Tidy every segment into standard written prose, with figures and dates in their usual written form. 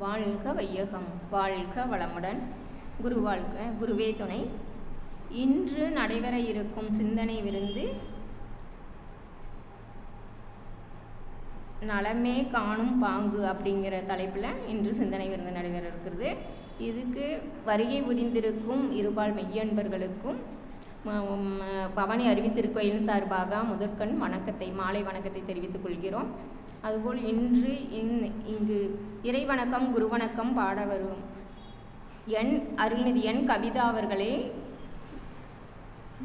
வாழ்க வையகம், வாழ்க வளமுடன். குரு வாழ்க, குருவே துணை. இன்று நடைபெற இருக்கும் சிந்தனை விருந்து நலமே காணும் பாங்கு அப்படிங்கிற தலைப்பில் இன்று சிந்தனை விருந்து நடைபெற இருக்கிறது. இதுக்கு வருகை புரிந்திருக்கும் இருபால் மெய்யன்பர்களுக்கும் பவனி அறிவித்திருக்கோயில் சார்பாக முதற்கண் வணக்கத்தை, மாலை வணக்கத்தை தெரிவித்துக் கொள்கிறோம். அதுபோல் இன்று இங்கு இறைவணக்கம் குருவணக்கம் பாட வரும் அருள்நிதி கவிதா அவர்களே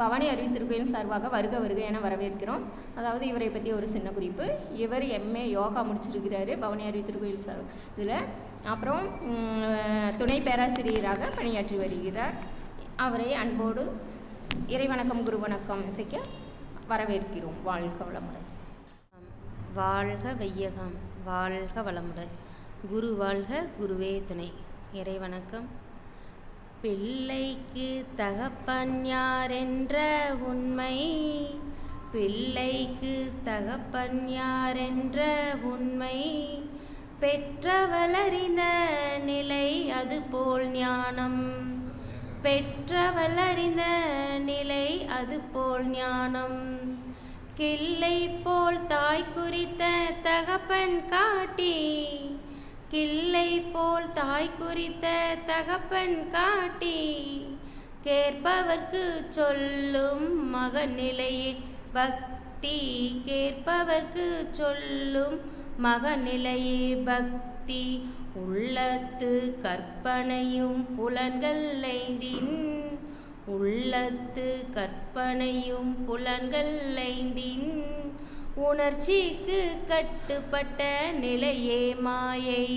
பவனி அறிவித்திருக்கோயில் சார்பாக வருக வருக என வரவேற்கிறோம். அதாவது இவரை பற்றி ஒரு சின்ன குறிப்பு. இவர் MA யோகா முடிச்சிருக்கிறாரு பவனி அறிவித்திருக்கோயில் சார் இதில். அப்புறம் துணை பேராசிரியராக பணியாற்றி வருகிறார். அவரை அன்போடு இறைவணக்கம் குருவணக்கம் இசைக்க வரவேற்கிறோம். வாழ்க வளமுடன். வாழ்க வையகம், வாழ்க வளமுடன். குரு வாழ்க, குருவே துணை. இறைவணக்கம். பிள்ளைக்கு தகப்பன் யார் என்ற உண்மை, பிள்ளைக்கு தகப்பன் யார் என்ற உண்மை பெற்றவள் அறிந்த நிலை அதுபோல் ஞானம், பெற்றவள் அறிந்த நிலை அதுபோல் ஞானம். கிள்ளை போல் தாய் குறித்த தகப்பன் காட்டி, கிள்ளை போல் தாய் குறித்த தகப்பன் காட்டி கேட்பவர்க்கு சொல்லும் மகநிலையே பக்தி, கேட்பவர்க்கு சொல்லும் மகநிலையே பக்தி. உள்ளத்து கற்பனையும் புலன்கள் ஐந்தின், உள்ளத்து கற்பனையும் புலன்கள் ஐந்தின் உணர்ச்சிக்கு கட்டுப்பட்ட நிலையே மாயை,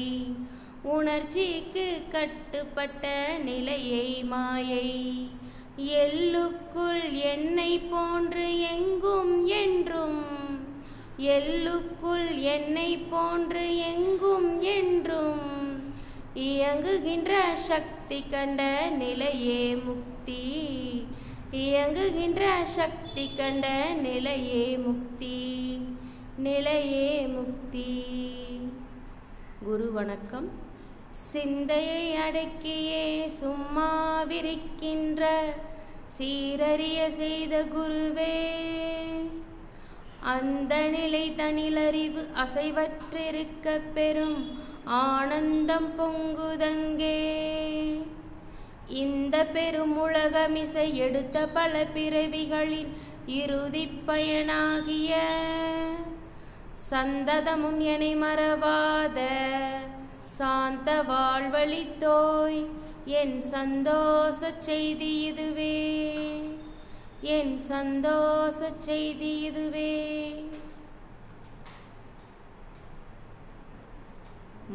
உணர்ச்சிக்கு கட்டுப்பட்ட நிலையை மாயை. எள்ளுக்குள் எண்ணெய் போன்று எங்கும் என்றும், எள்ளுக்குள் எண்ணெய் போன்று எங்கும் என்றும் இயங்குகின்ற சக்தி கண்ட நிலையே முக்தி, இயங்குகின்ற சக்தி கண்ட நிலையே முக்தி, நிலையே முக்தி. குரு வணக்கம். சிந்தையை அடக்கியே சும்மா விரிக்கின்ற சீரறிய செய்த குருவே, அந்த நிலை தனிலறிவு அசைவற்றிருக்க பெரும் ஆனந்தம் பொங்குதங்கே. இந்த பெரும் உலகமிசை எடுத்த பல பிறவிகளின் இறுதி பயனாகிய சந்ததமும் எனை மறவாத சாந்த வாழ்வழித்தோய் என் சந்தோஷ செய்தி இதுவே, என் சந்தோஷ செய்தி இதுவே.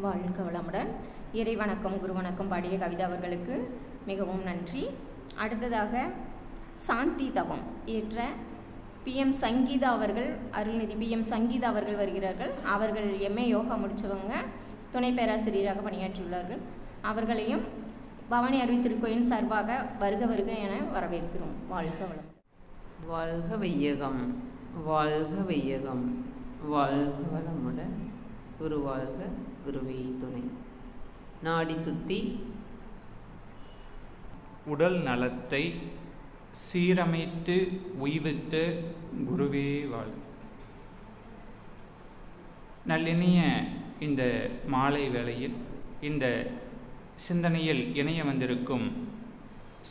வாழ்க வளமுடன். இறைவணக்கம் குருவணக்கம் பாடிய கவிதா அவர்களுக்கு மிகவும் நன்றி. அடுத்ததாக சாந்தி தவம் ஏற்ற PM சங்கீதா அவர்கள், அருள்நிதி PM சங்கீதா அவர்கள் வருகிறார்கள். அவர்கள் MA யோகா முடித்தவங்க, துணை பேராசிரியராக பணியாற்றியுள்ளார்கள். அவர்களையும் பவானி அறிவித்திருக்கோயின் சார்பாக வருக வருக என வரவேற்கிறோம். வாழ்க வளம். வாழ்க வையகம், வாழ்க வையகம், வாழ்க வளமுடன். குரு வாழ்க, குருவே துணை. நாடி சுத்தி உடல் நலத்தை சீரமைத்து உய்வித்த குருவே வாழ். நல்லினிய இந்த மாலை வேளையில் இந்த சிந்தனையில் இணைய வந்திருக்கும்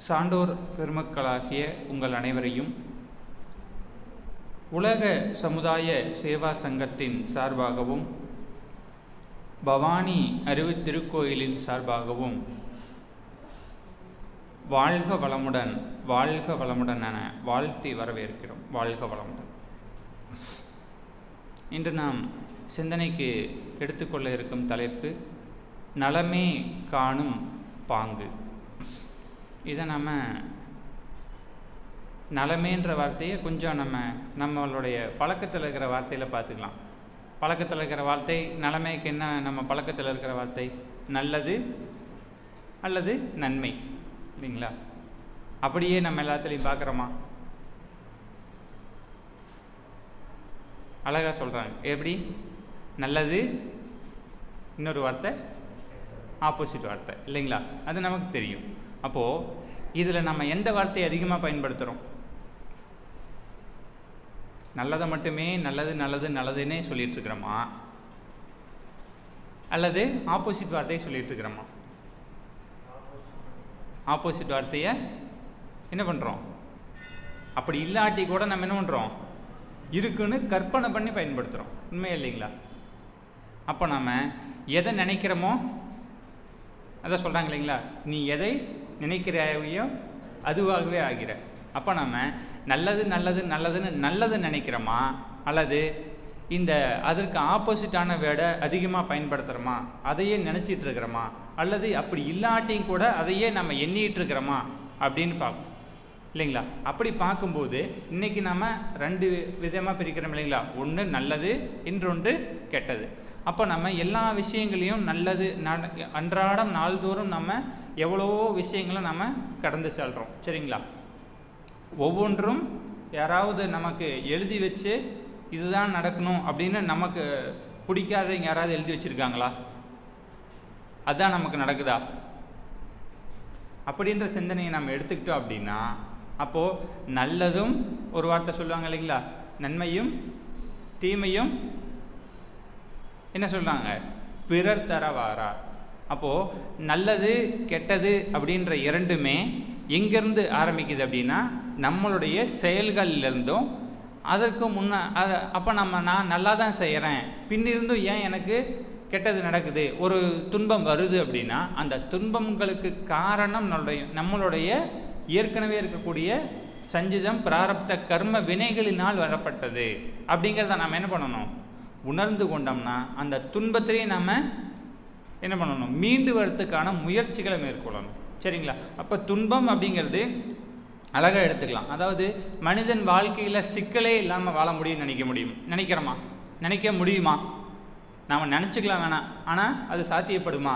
சான்றோர் பெருமக்களாகிய உங்கள் அனைவரையும் உலக சமுதாய சேவா சங்கத்தின் சார்பாகவும் பவானி அறிவித்திருக்கோயிலின் சார்பாகவும் வாழ்க வளமுடன், வாழ்க வளமுடன் என வாழ்த்தி வரவேற்கிறோம். வாழ்க வளமுடன். இன்று நாம் சிந்தனைக்கு எடுத்துக்கொள்ள இருக்கும் தலைப்பு நலமே காணும் பாங்கு. இதை நம்ம நலமேன்ற வார்த்தையை கொஞ்சம் நம்மளுடைய பழக்கத்தில் இருக்கிற வார்த்தையில் பார்த்துக்கலாம். பழக்கத்தில் இருக்கிற வார்த்தை நலமைக்கு என்ன? நம்ம பழக்கத்தில் இருக்கிற வார்த்தை நல்லது அல்லது நன்மை, இல்லைங்களா? அப்படியே நம்ம எல்லாத்துலேயும் பார்க்குறோமா? அழகாக சொல்கிறாங்க. எப்படி? நல்லது, இன்னொரு வார்த்தை ஆப்போசிட் வார்த்தை இல்லைங்களா? அது நமக்கு தெரியும். அப்போது இதில் நம்ம எந்த வார்த்தையை அதிகமாக பயன்படுத்துகிறோம்? நல்லதை மட்டுமே நல்லது நல்லது நல்லதுன்னே சொல்லிட்டு இருக்கிறோமா, அல்லது ஆப்போசிட் வார்த்தையை சொல்லிட்டு இருக்கிறோமா? ஆப்போசிட் வார்த்தையை என்ன பண்ணுறோம்? அப்படி இல்லாட்டி கூட நம்ம என்ன பண்ணுறோம்? இருக்குன்னு கற்பனை பண்ணி பயன்படுத்துகிறோம். உண்மையா இல்லைங்களா? அப்போ நம்ம எதை நினைக்கிறோமோ அதை சொல்கிறாங்க இல்லைங்களா, நீ எதை நினைக்கிறாயோ அதுவாகவே ஆகிற. அப்போ நம்ம நல்லது நல்லது நல்லதுன்னு நல்லது நினைக்கிறோமா, அல்லது இந்த அதற்கு ஆப்போசிட்டான வேர்டை அதிகமாக பயன்படுத்துகிறோமா, அதையே நினச்சிட்டு இருக்கிறோமா, அல்லது அப்படி இல்லாட்டியும் கூட அதையே நம்ம எண்ணிட்டு இருக்கிறோமா அப்படின்னு பார்ப்போம் இல்லைங்களா? அப்படி பார்க்கும்போது இன்றைக்கி நம்ம 2 விதமாக பிரிக்கிறோம் இல்லைங்களா? ஒன்று நல்லது, இன்னொன்று கெட்டது. அப்போ நம்ம எல்லா விஷயங்களையும் நல்லது அன்றாடம் நாள்தோறும் நம்ம எவ்வளவோ விஷயங்களை நம்ம கடந்து செல்கிறோம் சரிங்களா? ஒவ்வொன்றும் யாராவது நமக்கு எழுதி வச்சு இதுதான் நடக்கணும் அப்படின்னு நமக்கு பிடிக்காதவங்க யாராவது எழுதி வச்சுருக்காங்களா? அதுதான் நமக்கு நடக்குதா அப்படின்ற சிந்தனையை நம்ம எடுத்துக்கிட்டோம் அப்படின்னா, அப்போது நல்லதும் ஒரு வார்த்தை சொல்லுவாங்க இல்லைங்களா, நன்மையும் தீமையும் என்ன சொல்கிறாங்க, பிறர் தரவாரா. அப்போது நல்லது கெட்டது அப்படின்ற இரண்டுமே எங்கேருந்து ஆரம்பிக்குது அப்படின்னா நம்மளுடைய செயல்கள்லேருந்தும். அதற்கு அப்போ நான் நல்லா தான் செய்கிறேன், பின்னிருந்தும் ஏன் எனக்கு கெட்டது நடக்குது, ஒரு துன்பம் வருது அப்படின்னா அந்த துன்பங்களுக்கு காரணம் நம்மளுடைய ஏற்கனவே இருக்கக்கூடிய சஞ்சிதம் பிராரப்த கர்ம வினைகளினால் வரப்பட்டது அப்படிங்கிறத நாம் என்ன பண்ணணும், உணர்ந்து கொண்டோம்னா அந்த துன்பத்திலேயே நாம் என்ன பண்ணணும், மீண்டு வரத்துக்கான முயற்சிகளை மேற்கொள்ளணும் சரிங்களா? அப்போ துன்பம் அப்படிங்கிறது அழகாக எடுத்துக்கலாம். அதாவது மனிதன் வாழ்க்கையில் சிக்கலே இல்லாமல் வாழ முடியும்னு நினைக்கிறோமா? நினைக்க முடியுமா? நாம் நினச்சிக்கலாம் வேணாம், ஆனால் அது சாத்தியப்படுமா?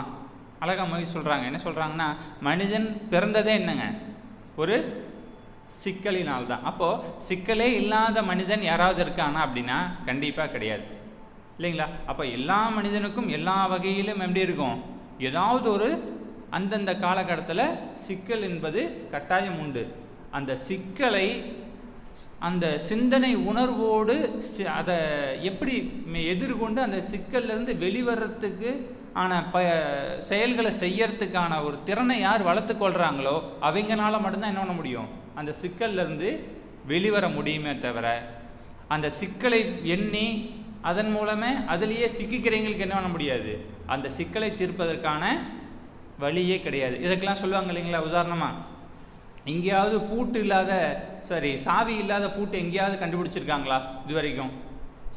அழகாக மொழி சொல்கிறாங்க. என்ன சொல்கிறாங்கன்னா, மனிதன் பிறந்ததே என்னங்க, ஒரு சிக்கலினால் தான். அப்போது சிக்கலே இல்லாத மனிதன் யாராவது இருக்கானா அப்படின்னா கண்டிப்பாக கிடையாது இல்லைங்களா? அப்போ எல்லா மனிதனுக்கும் எல்லா வகையிலும் எப்படி இருக்கும், ஏதாவது ஒரு அந்தந்த காலகட்டத்தில் சிக்கல் என்பது கட்டாயம் உண்டு. அந்த சிக்கலை அந்த சிந்தனை உணர்வோடு அதை எப்படி எதிர்கொண்டு அந்த சிக்கல்லேருந்து வெளிவரத்துக்கு ஆன செயல்களை செய்யறதுக்கான ஒரு திறனை யார் வளர்த்து கொள்கிறாங்களோ அவங்களால மட்டும்தான் என்ன பண்ண முடியும், அந்த சிக்கல்லேருந்து வெளிவர முடியுமே தவிர அந்த சிக்கலை எண்ணி அதன் மூலமே அதிலேயே சிக்கிக்கிறவங்களுக்கு என்ன பண்ண முடியாது, அந்த சிக்கலை தீர்ப்பதற்கான வழியே கிடையாது. இதுக்கெல்லாம் சொல்லுவாங்க இல்லைங்களா, உதாரணமாக எங்கேயாவது பூட்டு இல்லாத சாவி இல்லாத பூட்டு எங்கேயாவது கண்டுபிடிச்சிருக்காங்களா இது வரைக்கும்?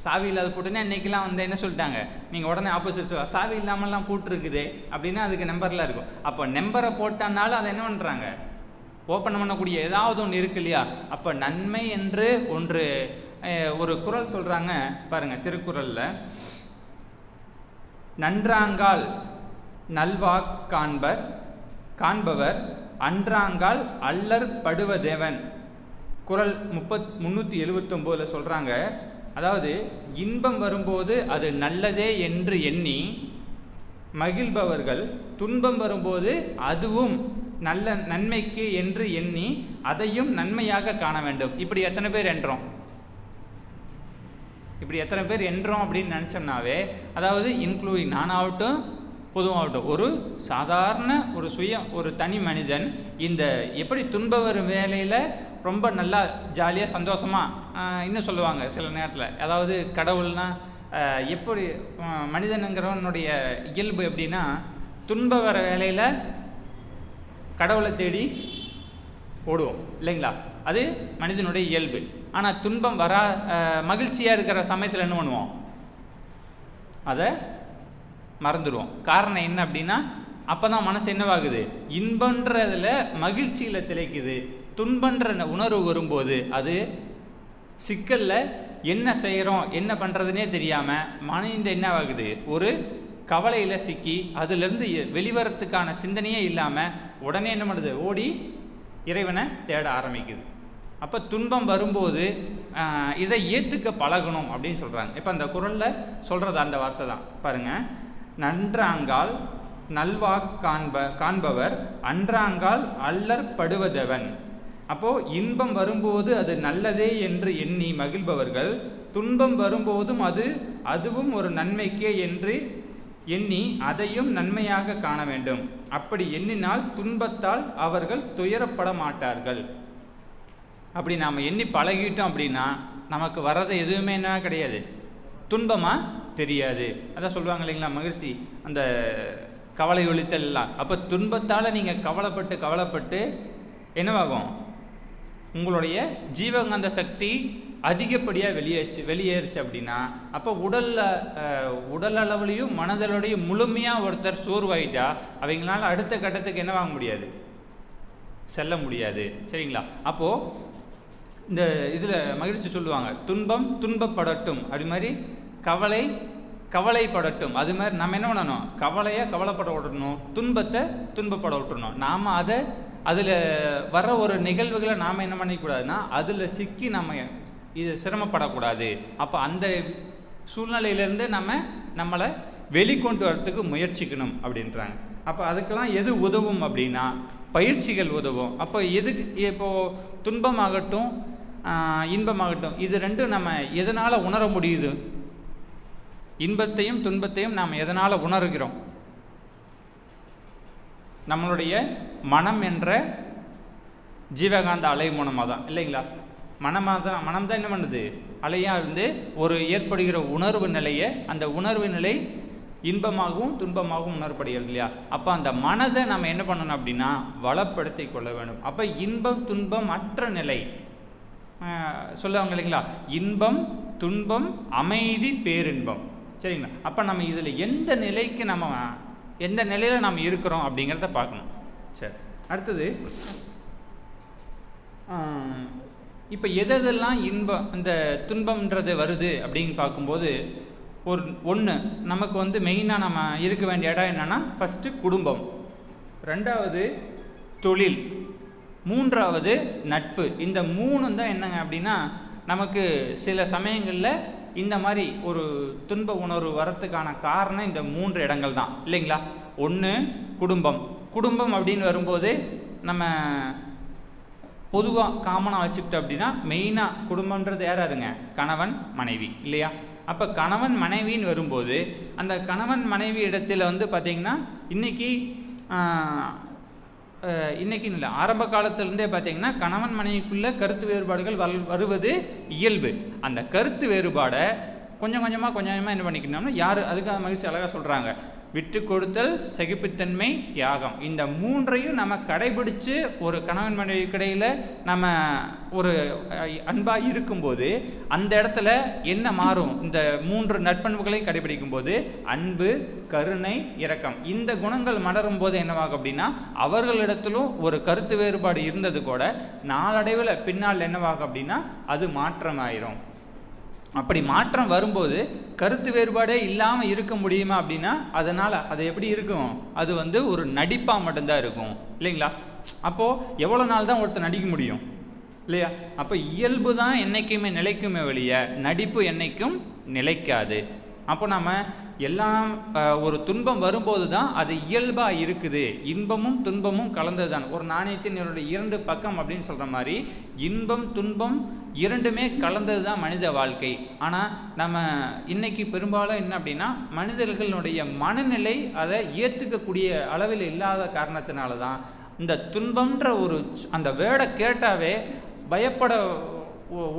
சாவி இல்லாத பூட்டுன்னா இன்றைக்கெலாம் என்ன சொல்லிட்டாங்க, நீங்கள் உடனே ஆப்போசிட் சாவி இல்லாமல்லாம் பூட்டு இருக்குது அப்படின்னா அதுக்கு நம்பர்லாம் இருக்கும். அப்போ நம்பரை போட்டானாலும் அதை என்ன பண்ணுறாங்க, ஓப்பன் பண்ணக்கூடிய ஏதாவது ஒன்று இருக்கு இல்லையா? அப்போ நன்மை என்று ஒன்று ஒரு குறள் சொல்கிறாங்க பாருங்கள், திருக்குறளில், நன்றாங்கால் நல்வாக் காண்பவர் அன்றாங்கால் அல்லற் படுவதேவன். குறள் 379 சொல்கிறாங்க. அதாவது இன்பம் வரும்போது அது நல்லதே என்று எண்ணி மகிழ்பவர்கள் துன்பம் வரும்போது அதுவும் நல்ல நன்மைக்கு என்று எண்ணி அதையும் நன்மையாக காண வேண்டும். இப்படி எத்தனை பேர் என்றோம் அப்படின்னு நினச்சோம்னாவே, அதாவது இன்க்ளூடிங் நானாகட்டும் பொதுவாகட்டும் ஒரு சாதாரண ஒரு தனி மனிதன் இந்த எப்படி துன்ப வரும் வேலையில் ரொம்ப நல்லா ஜாலியாக சந்தோஷமாக இன்னும் சொல்லுவாங்க சில நேரத்தில், அதாவது கடவுள்னா எப்படி மனிதனுங்கிறவனுடைய இயல்பு எப்படின்னா, துன்ப வர வேலையில் கடவுளை தேடி ஓடுவோம் இல்லைங்களா, அது மனிதனுடைய இயல்பு. ஆனால் துன்பம் மகிழ்ச்சியாக இருக்கிற சமயத்தில் என்ன பண்ணுவோம், அதை மறந்துடுவோம். காரணம் என்ன அப்படின்னா, அப்போ தான் மனசு என்னவாகுது, இன்பன்றதில் மகிழ்ச்சியில் திளைக்குது. துன்பன்ற உணர்வு வரும்போது அது சிக்கலில் என்ன செய்கிறோம் என்ன பண்ணுறதுனே தெரியாமல் மனித என்னவாகுது, ஒரு கவலையில் சிக்கி அதிலிருந்து வெளிவரத்துக்கான சிந்தனையே இல்லாமல் உடனே என்ன பண்ணுது, ஓடி இறைவனை தேட ஆரம்பிக்குது. அப்போ துன்பம் வரும்போது இதை ஏற்றுக்க பழகணும் அப்படின்னு சொல்கிறாங்க. இப்போ அந்த குறளில் சொல்கிறது அந்த வார்த்தை தான் பாருங்கள், நன்றாங்கால் காண்பவர் அன்றாங்கால் அல்லற்படுவதவன். அப்போது இன்பம் வரும்போது அது நல்லதே என்று எண்ணி மகிழ்பவர்கள் துன்பம் வரும்போதும் அதுவும் ஒரு நன்மைக்கே என்று எண்ணி அதையும் நன்மையாக காண வேண்டும். அப்படி எண்ணினால் துன்பத்தால் அவர்கள் துயரப்பட மாட்டார்கள். அப்படி நாம் எண்ணி பழகிட்டோம் அப்படின்னா நமக்கு வர்றது எதுவுமே என்ன கிடையாது, துன்பமாக தெரியாது. அதான் சொல்லுவாங்க இல்லைங்களா மகிழ்ச்சி, அந்த கவலை ஒழித்தல்லாம். அப்போ துன்பத்தால் நீங்கள் கவலைப்பட்டு என்னவாகும், உங்களுடைய ஜீவகாந்த சக்தி அதிகப்படியாக வெளியேறுச்சு அப்படின்னா அப்போ உடல் அளவுலையும் மனதளவுலையும் முழுமையாக ஒருத்தர் சோர்வாயிட்டா அவங்களால அடுத்த கட்டத்துக்கு என்ன வாங்க முடியாது, செல்ல முடியாது. சரிங்களா? அப்போது இந்த இதில் மகிழ்ச்சி சொல்லுவாங்க, துன்பம் துன்பப்படட்டும், அப்படி மாதிரி கவலைப்படட்டும். அது மாதிரி நம்ம என்ன பண்ணணும், கவலைப்பட விடணும், துன்பத்தை துன்பப்பட விட்டுறணும். நாம் அதில் வர ஒரு நிகழ்வுகளை நாம் என்ன பண்ணிக்கூடாதுன்னா அதில் சிக்கி நம்ம இது சிரமப்படக்கூடாது. அப்போ அந்த சூழ்நிலையிலேருந்து நம்மளை வெளிக்கொண்டு வரத்துக்கு முயற்சிக்கணும் அப்படின்றாங்க. அப்போ அதுக்கெல்லாம் எது உதவும் அப்படின்னா பயிற்சிகள் உதவும். அப்போ இப்போது துன்பமாகட்டும் இன்பமாகட்டும் இது ரெண்டும் நம்ம எதனால் உணர முடியுது, இன்பத்தையும் துன்பத்தையும் நாம் எதனால் உணர்கிறோம், நம்மளுடைய மனம் என்ற ஜீவகாந்த அலை மூலமாக தான் இல்லைங்களா? மனம் தான் என்ன பண்ணுது, அலையாக இருந்து ஒரு ஏற்படுகிற உணர்வு நிலையை, அந்த உணர்வு நிலை இன்பமாகவும் துன்பமாகவும் உணரப்படுகிறது இல்லையா? அப்போ அந்த மனதை நம்ம என்ன பண்ணணும் அப்படின்னா வளப்படுத்தி கொள்ள வேண்டும். அப்போ இன்பம் துன்பம் அற்ற நிலை சொல்லுவாங்க இல்லைங்களா, இன்பம் துன்பம் அமைதி பேரின்பம். சரிங்களா? அப்போ நம்ம இதில் எந்த நிலையில் நம்ம இருக்கிறோம் அப்படிங்கிறத பார்க்கணும். சரி, அடுத்தது இப்போ எதெல்லாம் இன்பம் இந்த துன்பம்ன்றது வருது அப்படின்னு பார்க்கும்போது ஒன்று நமக்கு மெயினாக நம்ம இருக்க வேண்டிய இடம் என்னென்னா ஃபஸ்ட்டு குடும்பம், ரெண்டாவது தொழில், மூன்றாவது நட்பு. இந்த மூணும் தான் என்னங்க அப்படின்னா நமக்கு சில சமயங்களில் இந்த மாதிரி ஒரு துன்ப உணர்வு வரத்துக்கான காரணம் இந்த 3 இடங்கள் தான் இல்லைங்களா? ஒன்று குடும்பம் அப்படின்னு வரும்போது நம்ம பொதுவாக காமனாக வச்சுக்கிட்டோம் அப்படின்னா மெயினாக குடும்பன்றது யாராருங்க, கணவன் மனைவி இல்லையா? அப்போ கணவன் மனைவின்னு வரும்போது அந்த கணவன் மனைவி இடத்துல பார்த்திங்கன்னா இன்றைக்கி இல்லை, ஆரம்ப காலத்திலேருந்தே பார்த்திங்கன்னா கணவன் மனைவிக்குள்ளே கருத்து வேறுபாடுகள் வருவது இயல்பு. அந்த கருத்து வேறுபாடை கொஞ்சம் கொஞ்சமாக என்ன பண்ணிக்கணும்னா அதுக்காக மகிழ்ச்சி அழகாக சொல்கிறாங்க, விட்டு கொடுத்தல், சகிப்புத்தன்மை, தியாகம். இந்த 3ஐயும் நம்ம கடைபிடிச்சு ஒரு கணவன் மனைவி இடையில் நம்ம ஒரு அன்பாக இருக்கும்போது அந்த இடத்துல என்ன மாறும், இந்த 3 நற்பண்புகளையும் கடைபிடிக்கும் போது அன்பு, கருணை, இரக்கம், இந்த குணங்கள் மலரும் போது என்னவாகும் அப்படின்னா அவர்களிடத்திலும் ஒரு கருத்து வேறுபாடு இருந்தது கூட நாளடைவில் பின்னால் என்னவாகும் அப்படின்னா அது மாற்றமாயிரும். அப்படி மாற்றம் வரும்போது கருத்து வேறுபாடே இல்லாமல் இருக்க முடியுமா அப்படின்னா அதனால் அது எப்படி இருக்கும், அது ஒரு நடிப்பாக மட்டும்தான் இருக்கும் இல்லைங்களா? அப்போது எவ்வளோ நாள் தான் ஒருத்தர் நடிக்க முடியும் இல்லையா? அப்போ இயல்பு தான் என்றைக்குமே நிலைக்குமே வெளிய நடிப்பு என்றைக்கும் நிலைக்காது. அப்போ நம்ம எல்லாம் ஒரு துன்பம் வரும்போது தான் அது இயல்பாக இருக்குது. இன்பமும் துன்பமும் கலந்தது தான், ஒரு நாணயத்தின் 2 பக்கம் அப்படின்னு சொல்கிற மாதிரி இன்பம் துன்பம் இரண்டுமே கலந்தது தான் மனித வாழ்க்கை. ஆனால் நம்ம இன்னைக்கு பெரும்பாலும் என்ன அப்படின்னா மனிதர்களுடைய மனநிலை அதை ஏற்றுக்கக்கூடிய அளவில் இல்லாத காரணத்தினால தான் இந்த துன்பம்ன்ற அந்த வேர்டை கேட்டாவே பயப்பட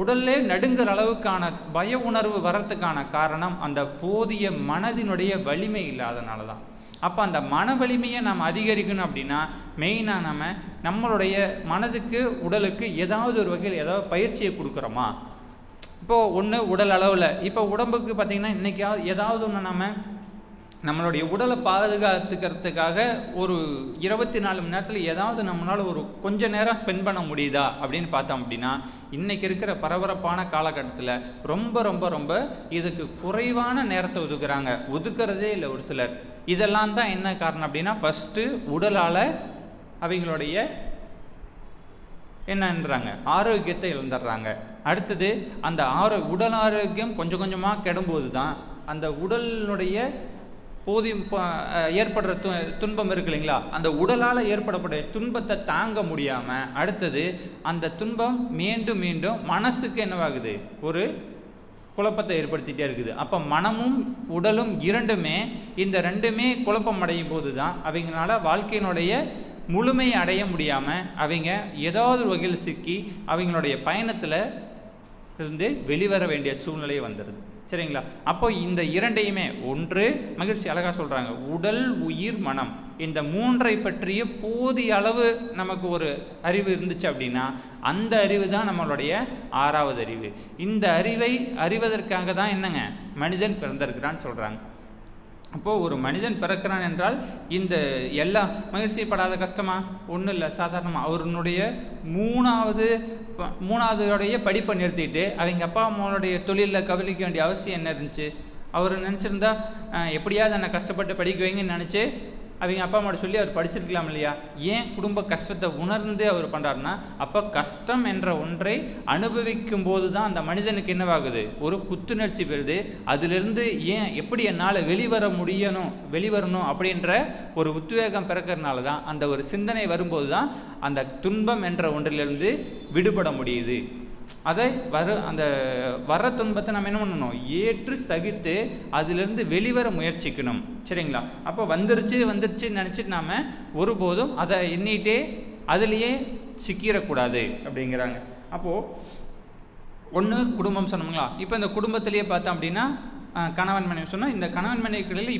உடல்லே நடுங்கிற அளவுக்கான பய உணர்வு வரத்துக்கான காரணம் அந்த போதிய மனதினுடைய வலிமை இல்லாதனால தான். அப்போ அந்த மன வலிமையை நம்ம அதிகரிக்கணும் அப்படின்னா மெயினாக நம்மளுடைய மனதுக்கு உடலுக்கு ஏதாவது ஒரு வகையில் ஏதாவது பயிற்சியை கொடுக்குறோமா? இப்போது ஒன்று உடல் அளவில், இப்போ உடம்புக்கு பார்த்திங்கன்னா இன்றைக்காவது ஏதாவது ஒன்று நம்மளுடைய உடலை பாதுகாத்துக்கிறதுக்காக ஒரு 24 மணி நேரத்தில் ஏதாவது நம்மளால் ஒரு கொஞ்ச நேரம் ஸ்பெண்ட் பண்ண முடியுதா அப்படின்னு பார்த்தோம் அப்படின்னா இன்றைக்கி இருக்கிற பரபரப்பான காலகட்டத்தில் ரொம்ப ரொம்ப ரொம்ப இதுக்கு குறைவான நேரத்தை ஒதுக்கிறதே இல்லை ஒரு சிலர். இதெல்லாம் தான் என்ன காரணம் அப்படின்னா ஃபஸ்ட்டு உடலால் அவங்களுடைய என்னன்றாங்க ஆரோக்கியத்தை இழந்துடுறாங்க. அடுத்தது அந்த உடல் ஆரோக்கியம் கொஞ்சம் கொஞ்சமாக கெடும்போது தான் அந்த உடலினுடைய ஏற்படுற துன்பம் இருக்கு இல்லைங்களா, அந்த உடலால் ஏற்படக்கூடிய துன்பத்தை தாங்க முடியாமல் அடுத்தது அந்த துன்பம் மீண்டும் மீண்டும் மனசுக்கு என்னவாகுது, ஒரு குழப்பத்தை ஏற்படுத்திகிட்டே இருக்குது. அப்போ மனமும் உடலும் இந்த ரெண்டுமே குழப்பம் அடையும் போது தான் அவங்களால வாழ்க்கையினுடைய முழுமையை அடைய முடியாமல் அவங்க ஏதாவது வகையில் சிக்கி அவங்களுடைய பயணத்தில் இருந்து வெளிவர வேண்டிய சூழ்நிலை வந்துடுது. சரிங்களா? அப்போ இந்த இரண்டையுமே, ஒன்று மகிழ்ச்சி அழகாக சொல்கிறாங்க, உடல் உயிர் மனம், இந்த மூன்றை பற்றிய போதிய அளவு நமக்கு ஒரு அறிவு இருந்துச்சு அப்படின்னா அந்த அறிவு தான் நம்மளுடைய 6வது அறிவு. இந்த அறிவை அறிவதற்காக தான் என்னங்க மனிதன் பிறந்திருக்கிறான்னு சொல்கிறாங்க. அப்போது ஒரு மனிதன் பிறக்கிறான் என்றால் இந்த எல்லா மகிழ்ச்சிப்படாத கஷ்டமா ஒன்றும் இல்லை. சாதாரணமாக அவருடைய மூணாவதுடைய படிப்பை நிறுத்திட்டு அவங்க அப்பா அம்மாவுடைய தொழிலில் கவனிக்க வேண்டிய அவசியம் என்ன இருந்துச்சு? அவர் நினச்சிருந்தா எப்படியாவது என்னை கஷ்டப்பட்டு படிக்க வைங்கன்னு நினச்சி அவங்க அப்பா அம்மாட்ட சொல்லி அவர் படிச்சிருக்கலாம் இல்லையா? ஏன் குடும்ப கஷ்டத்தை உணர்ந்து அவர் பண்ணுறாருன்னா, அப்போ கஷ்டம் என்ற ஒன்றை அனுபவிக்கும் போது தான் அந்த மனிதனுக்கு என்னவாகுது, ஒரு புத்துணர்ச்சி பெறுது. அதிலிருந்து எப்படி என்னால் வெளிவரணும் அப்படின்ற ஒரு உத்வேகம் பிறக்கிறதுனால தான், அந்த ஒரு சிந்தனை வரும்போது தான் அந்த துன்பம் என்ற ஒன்றிலிருந்து விடுபட முடியுது. அதை அந்த வர துன்பத்தை நம்ம என்ன பண்ணணும், ஏற்று சகித்து அதிலிருந்து வெளிவர முயற்சிக்கணும். சரிங்களா? அப்போ வந்துருச்சுன்னு நினச்சிட்டு நாம் ஒருபோதும் அதை எண்ணிட்டே அதிலேயே சிக்கிடக்கூடாது அப்படிங்கிறாங்க. அப்போது ஒன்று குடும்பம் சொன்னோங்களா, இப்போ இந்த குடும்பத்திலேயே பார்த்தோம் அப்படின்னா கணவன் மனைவி சொன்னால், இந்த கணவன் மனைவிகளில்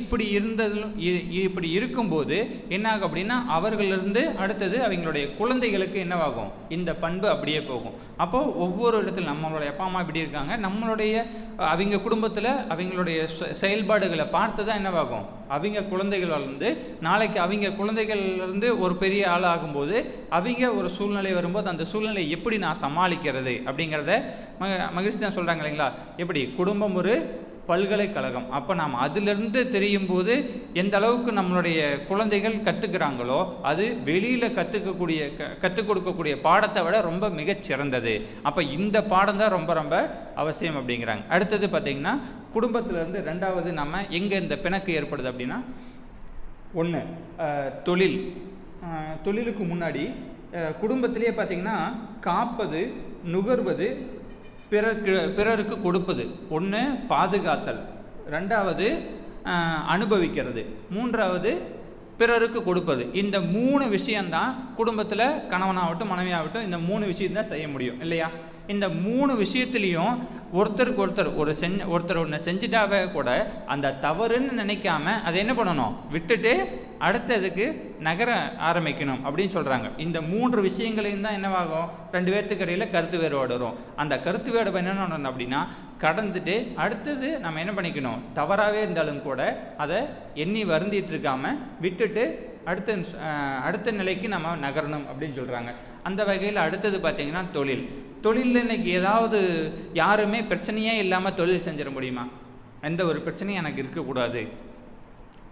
இப்படி இருக்கும்போது என்னாகும் அப்படின்னா அவர்களிருந்து அடுத்தது அவங்களுடைய குழந்தைகளுக்கு என்னவாகும், இந்த பண்பு அப்படியே போகும். அப்போது ஒவ்வொரு இடத்துல நம்மளுடைய அப்பா அம்மா இப்படி இருக்காங்க, அவங்க குடும்பத்தில் அவங்களுடைய செயல்பாடுகளை பார்த்து தான் என்னவாகும், அவங்க குழந்தைகள் வளர்ந்து நாளைக்கு அவங்க குழந்தைகள்லேருந்து ஒரு பெரிய ஆள் ஆகும்போது அவங்க ஒரு சூழ்நிலை வரும்போது அந்த சூழ்நிலையை எப்படி நான் சமாளிக்கிறது அப்படிங்கிறத மகிழ்ச்சி தான் சொல்கிறாங்க இல்லைங்களா. எப்படி குடும்பம் ஒரு பல்கலைக்கழகம், அப்போ நாம் அதிலிருந்து தெரியும் போது எந்த அளவுக்கு நம்மளுடைய குழந்தைகள் கற்றுக்கிறாங்களோ அது வெளியில் கற்றுக் கொடுக்கக்கூடிய பாடத்தை விட ரொம்ப மிகச்சிறந்தது. அப்போ இந்த பாடம் தான் ரொம்ப ரொம்ப அவசியம் அப்படிங்கிறாங்க. அடுத்தது பார்த்திங்கன்னா குடும்பத்திலேருந்து ரெண்டாவது நம்ம எங்கே இந்த பிணக்கு ஏற்படுது அப்படின்னா, ஒன்று தொழிலுக்கு முன்னாடி குடும்பத்திலே பார்த்திங்கன்னா காப்பது, நுகர்வது, பிறருக்கு கொடுப்பது, ஒன்று பாதுகாத்தல், ரெண்டாவது அனுபவிக்கிறது, மூன்றாவது பிறருக்கு கொடுப்பது. இந்த 3 விஷயந்தான் குடும்பத்தில் கணவனாகட்டும் மனைவியாகட்டும் இந்த 3 விஷயந்தான் செய்ய முடியும் இல்லையா? இந்த 3 விஷயத்துலேயும் ஒருத்தருக்கு ஒருத்தர் ஒன்று செஞ்சுட்டாவே கூட அந்த தவறுன்னு நினைக்காம அதை என்ன பண்ணணும், விட்டுட்டு அடுத்ததுக்கு நகர ஆரம்பிக்கணும் அப்படின்னு சொல்கிறாங்க. இந்த 3 விஷயங்களையும் தான் என்னவாகும், 2 பேர்த்துக்கு இடையில் கருத்து வேறுபாடு வரும். அந்த கருத்து வேறுபாடு என்ன பண்ணணும் அப்படின்னா கடந்துட்டு அடுத்தது நம்ம என்ன பண்ணிக்கணும், தவறாகவே இருந்தாலும் கூட அதை எண்ணி வருந்திட்டு இருக்காம விட்டுட்டு அடுத்த நிலைக்கு நம்ம நகரணும் அப்படின்னு சொல்கிறாங்க. அந்த வகையில் அடுத்தது பார்த்திங்கன்னா தொழிலில் இன்னைக்கு ஏதாவது யாருமே பிரச்சனையே இல்லாமல் தொழில் செஞ்சிட முடியுமா? எந்த ஒரு பிரச்சனையும் எனக்கு இருக்கக்கூடாது,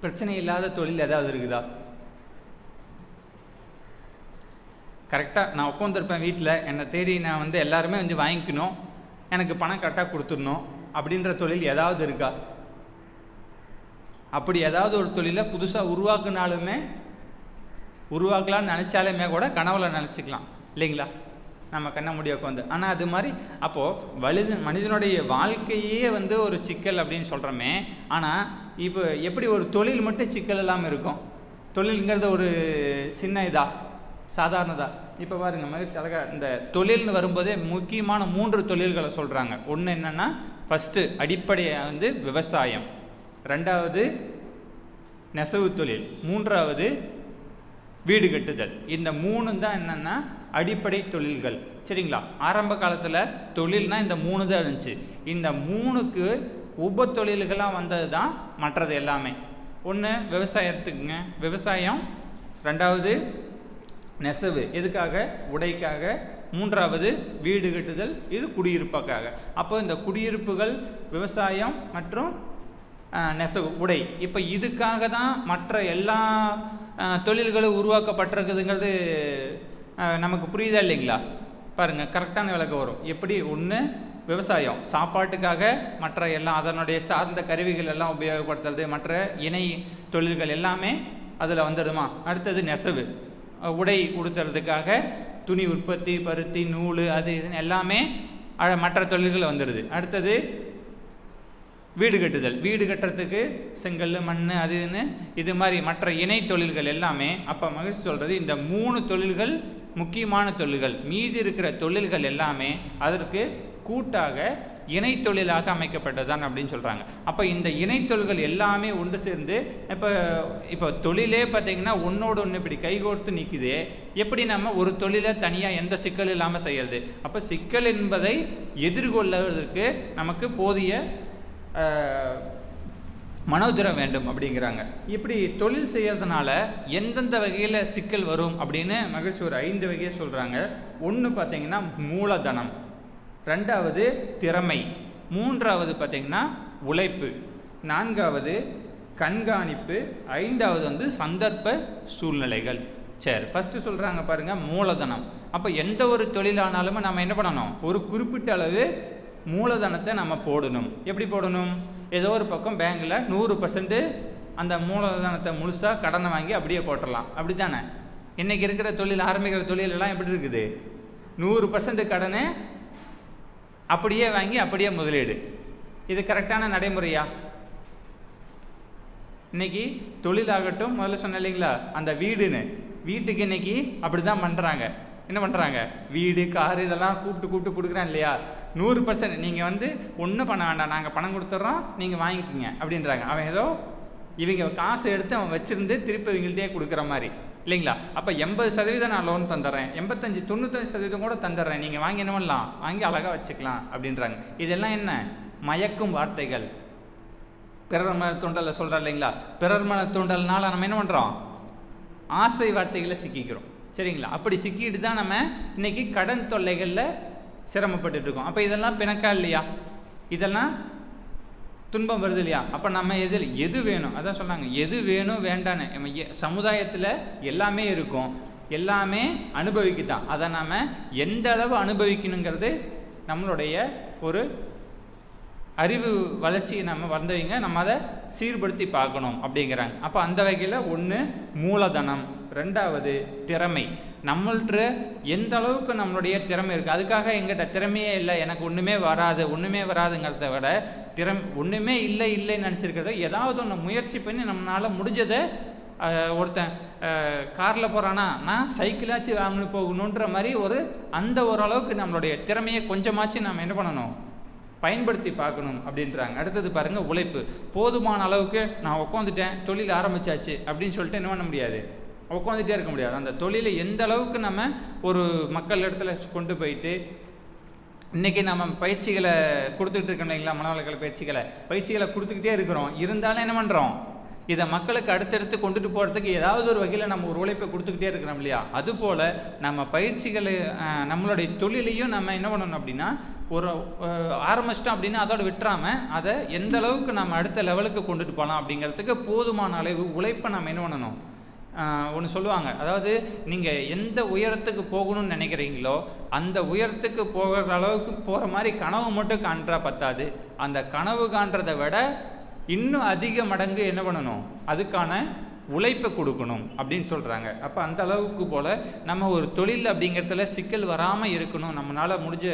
பிரச்சனை இல்லாத தொழில் ஏதாவது இருக்குதா? கரெக்டாக நான் உட்காந்துருப்பேன் வீட்டில், என்னை தேடி நான் எல்லாருமே வாங்கிக்கணும், எனக்கு பணம் கரெக்டாக கொடுத்துடணும் அப்படின்ற தொழில் ஏதாவது இருக்கா? அப்படி ஏதாவது ஒரு தொழிலை புதுசாக உருவாக்கலான்னு நினச்சாலுமே கூட கனவுல நினச்சிக்கலாம் இல்லைங்களா, நம்ம கண்ண முடிய உட்காந்து. ஆனால் அது மாதிரி அப்போது மனிதனுடைய வாழ்க்கையே ஒரு சிக்கல் அப்படின்னு சொல்கிறோமே. ஆனால் இப்போ எப்படி ஒரு தொழில் மட்டும் சிக்கல் இல்லாமல் இருக்கும்? தொழிலுங்கிறது ஒரு சின்ன சாதாரணதா. இப்போ பாருங்கள் மகிழ்ச்சி அழகாக இந்த தொழில்னு வரும்போதே முக்கியமான 3 தொழில்களை சொல்கிறாங்க. ஒன்று என்னென்னா, ஃபஸ்ட்டு அடிப்படையாக விவசாயம், ரெண்டாவது நெசவு தொழில், மூன்றாவது வீடு கட்டுதல். இந்த 3 தான் என்னென்னா அடிப்படை தொழில்கள். சரிங்களா? ஆரம்ப காலத்தில் தொழில்னா இந்த 3 தான் இருந்துச்சு. இந்த 3க்கு உப தொழில்களாக வந்தது தான் மற்றது எல்லாமே. ஒன்று விவசாயத்துக்குங்க, விவசாயம், ரெண்டாவது நெசவு, எதுக்காக, உடைக்காக, மூன்றாவது வீடு கட்டுதல், இது குடியிருப்புக்காக. அப்போ இந்த குடியிருப்புகள், விவசாயம் மற்றும் நெசவு, உடை, இப்போ இதுக்காக தான் மற்ற எல்லா தொழில்களும் உருவாக்கப்பட்டிருக்குதுங்கிறது நமக்கு புரியுதா இல்லைங்களா? பாருங்கள், கரெக்டான விளக்கம் வரும். எப்படி, ஒன்று விவசாயம், சாப்பாட்டுக்காக மற்ற எல்லாம் அதனுடைய சார்ந்த கருவிகள் எல்லாம் உபயோகப்படுத்துறது, மற்ற இணை தொழில்கள் எல்லாமே அதில் வந்துடுமா. அடுத்தது நெசவு, உடை உடுத்துறதுக்காக துணி உற்பத்தி, பருத்தி, நூல், அது இதுன்னு எல்லாமே மற்ற தொழில்கள் வந்துடுது. அடுத்தது வீடு கட்டுதல், வீடு கட்டுறதுக்கு செங்கல், மண், அது இதுன்னு இது மாதிரி மற்ற இணை தொழில்கள் எல்லாமே. அப்போ மகிழ்ச்சி சொல்கிறது இந்த 3 தொழில்கள் முக்கியமான தொழில்கள். மீதி இருக்கிற தொழில்கள் எல்லாமே அதற்கு கூட்டாக இணை தொழிலாக அமைக்கப்பட்டதுதான் அப்படின்னு சொல்கிறாங்க. அப்போ இந்த இணை தொழில்கள் எல்லாமே ஒன்று சேர்ந்து இப்போ தொழிலே பார்த்திங்கன்னா ஒன்றோடு ஒன்று இப்படி கைகோர்த்து நிற்குது. எப்படி நம்ம ஒரு தொழிலை தனியாக எந்த சிக்கல் இல்லாமல் செய்யறது? அப்போ சிக்கல் என்பதை எதிர்கொள்வதற்கு நமக்கு போதிய மனோதிரம் வேண்டும் அப்படிங்கிறாங்க. இப்படி தொழில் செய்யறதுனால எந்தெந்த வகையில் சிக்கல் வரும் அப்படின்னு மகிழ்ச்சி ஒரு 5 வகையை சொல்கிறாங்க. ஒன்று பார்த்திங்கன்னா மூலதனம், 2வது திறமை, 3வது பார்த்திங்கன்னா உழைப்பு, 4வது கண்காணிப்பு, 5வது சந்தர்ப்ப சூழ்நிலைகள். சரி, ஃபஸ்ட்டு சொல்கிறாங்க பாருங்கள் மூலதனம். அப்போ எந்த ஒரு தொழிலானாலுமே நம்ம என்ன பண்ணணும்? ஒரு குறிப்பிட்ட அளவு மூலதனத்தை நம்ம போடணும். எப்படி போடணும்? ஏதோ ஒரு பக்கம் பேங்கில் 100% அந்த மூலதனத்தை முழுசாக கடனை வாங்கி அப்படியே போட்டுடலாம். அப்படி தானே இன்றைக்கி இருக்கிற தொழில், ஆரம்பிக்கிற தொழிலெல்லாம் எப்படி இருக்குது? 100% கடனை அப்படியே வாங்கி அப்படியே முதலீடு. இது கரெக்டான நடைமுறையா? இன்னைக்கு தொழிலாகட்டும், முதல்ல சொன்ன இல்லைங்களா அந்த வீட்டுக்கு இன்னைக்கு அப்படி தான் பண்ணுறாங்க. என்ன பண்ணுறாங்க? வீடு, காரு இதெல்லாம் கூப்பிட்டு கொடுக்குறான் இல்லையா? 100% நீங்கள் ஒன்றும் பண்ண வேண்டாம், நாங்கள் பணம் கொடுத்துட்றோம், நீங்கள் வாங்கிக்கிங்க அப்படின்றாங்க. அவன் ஏதோ இவங்க காசு எடுத்து அவன் வச்சுருந்து திருப்பி இவங்கள்ட்டே கொடுக்குற மாதிரி இல்லைங்களா? அப்போ 80% நான் லோன் தந்துடுறேன், 85-95% கூட தந்துடுறேன், நீங்கள் வாங்கி என்ன பண்ணலாம்? வாங்கி அழகாக வச்சுக்கலாம் அப்படின்றாங்க. இதெல்லாம் என்ன? மயக்கும் வார்த்தைகள். பிறர் மன தூண்டலை சொல்கிறோம் இல்லைங்களா? பிறர் மன தூண்டல்னால நம்ம என்ன பண்ணுறோம்? ஆசை வார்த்தைகளை சிக்கிக்கிறோம். சரிங்களா? அப்படி சிக்கிட்டு தான் நம்ம இன்னைக்கு கடன் தொல்லைகளில் சிரமப்பட்டு இருக்கோம். அப்போ இதெல்லாம் பிணக்கா இல்லையா? இதெல்லாம் துன்பம் வருது இல்லையா? அப்போ நம்ம எது வேணும்? அதான் சொன்னாங்க, எது வேணும் வேண்டான்னு. நம்ம சமுதாயத்தில் எல்லாமே இருக்கும், எல்லாமே அனுபவிக்கத்தான். அதை நாம் எந்த அளவு அனுபவிக்கணுங்கிறது நம்மளுடைய ஒரு அறிவு வளர்ச்சியை நம்ம வந்தவங்க நம்ம அதை சீர்படுத்தி பார்க்கணும் அப்படிங்கிறாங்க. அப்போ அந்த வகையில் 1 மூலதனம், 2வது திறமை. நம்மள்ட்ட எந்த அளவுக்கு நம்மளுடைய திறமை இருக்குது. அதுக்காக எங்கிட்ட திறமையே இல்லை, எனக்கு ஒன்றுமே வராதுங்கிறத விட ஒன்றுமே இல்லைன்னு நினச்சிருக்கிறத ஏதாவது ஒன்று முயற்சி பண்ணி நம்மளால் முடிஞ்சதை. ஒருத்தன் காரில் போகிறானா, நான் சைக்கிளாச்சும் வாங்கணும் போகணுன்ற மாதிரி அந்த ஓரளவுக்கு நம்மளுடைய திறமையை கொஞ்சமாச்சு நம்ம என்ன பண்ணணும்? பயன்படுத்தி பார்க்கணும் அப்படின்றாங்க. அடுத்தது பாருங்கள் உழைப்பு. போதுமான அளவுக்கு நான் உட்காந்துட்டேன், தொழில் ஆரம்பித்தாச்சு அப்படின்னு சொல்லிட்டு என்ன பண்ண முடியாது? உட்காந்துட்டே இருக்க முடியாது. அந்த தொழிலை எந்த அளவுக்கு நம்ம ஒரு மக்கள் இடத்துல கொண்டு போயிட்டு இன்றைக்கி நம்ம பயிற்சிகளை கொடுத்துக்கிட்டு இருக்கோம் இல்லைங்களா? மனவளக்கலை பயிற்சிகளை கொடுத்துக்கிட்டே இருக்கிறோம். இருந்தாலும் என்ன பண்ணுறோம்? இதை மக்களுக்கு அடுத்தடுத்து கொண்டுட்டு போகிறதுக்கு ஏதாவது ஒரு வகையில் நம்ம ஒரு உழைப்பை கொடுத்துக்கிட்டே இருக்கிறோம் இல்லையா? அதுபோல் நம்ம பயிற்சிகளை நம்மளுடைய தொழிலையும் நம்ம என்ன பண்ணணும் அப்படின்னா, ஒரு ஆரம்பிச்சிட்டோம் அப்படின்னா அதோட விட்டுறாமல் அதை எந்த அளவுக்கு நம்ம அடுத்த லெவலுக்கு கொண்டுட்டு போகலாம் அப்படிங்கிறதுக்கு போதுமான அளவு உழைப்பை நம்ம என்ன பண்ணணும்? ஒன்று சொல்லுவாங்க, அதாவது நீங்கள் எந்த உயரத்துக்கு போகணும்னு நினைக்கிறீங்களோ அந்த உயரத்துக்கு போகிற அளவுக்கு போகிற மாதிரி கனவு மட்டும் காண்றா பத்தாது, அந்த கனவு காண்றதை விட இன்னும் அதிக மடங்கு என்ன பண்ணணும்? அதுக்கான உழைப்பை கொடுக்கணும் அப்படின்னு சொல்கிறாங்க. அப்போ அந்த அளவுக்கு போல் நம்ம ஒரு தொழில் அப்படிங்கிறதுல சிக்கல் வராமல் இருக்கணும், நம்மளால் முடிஞ்ச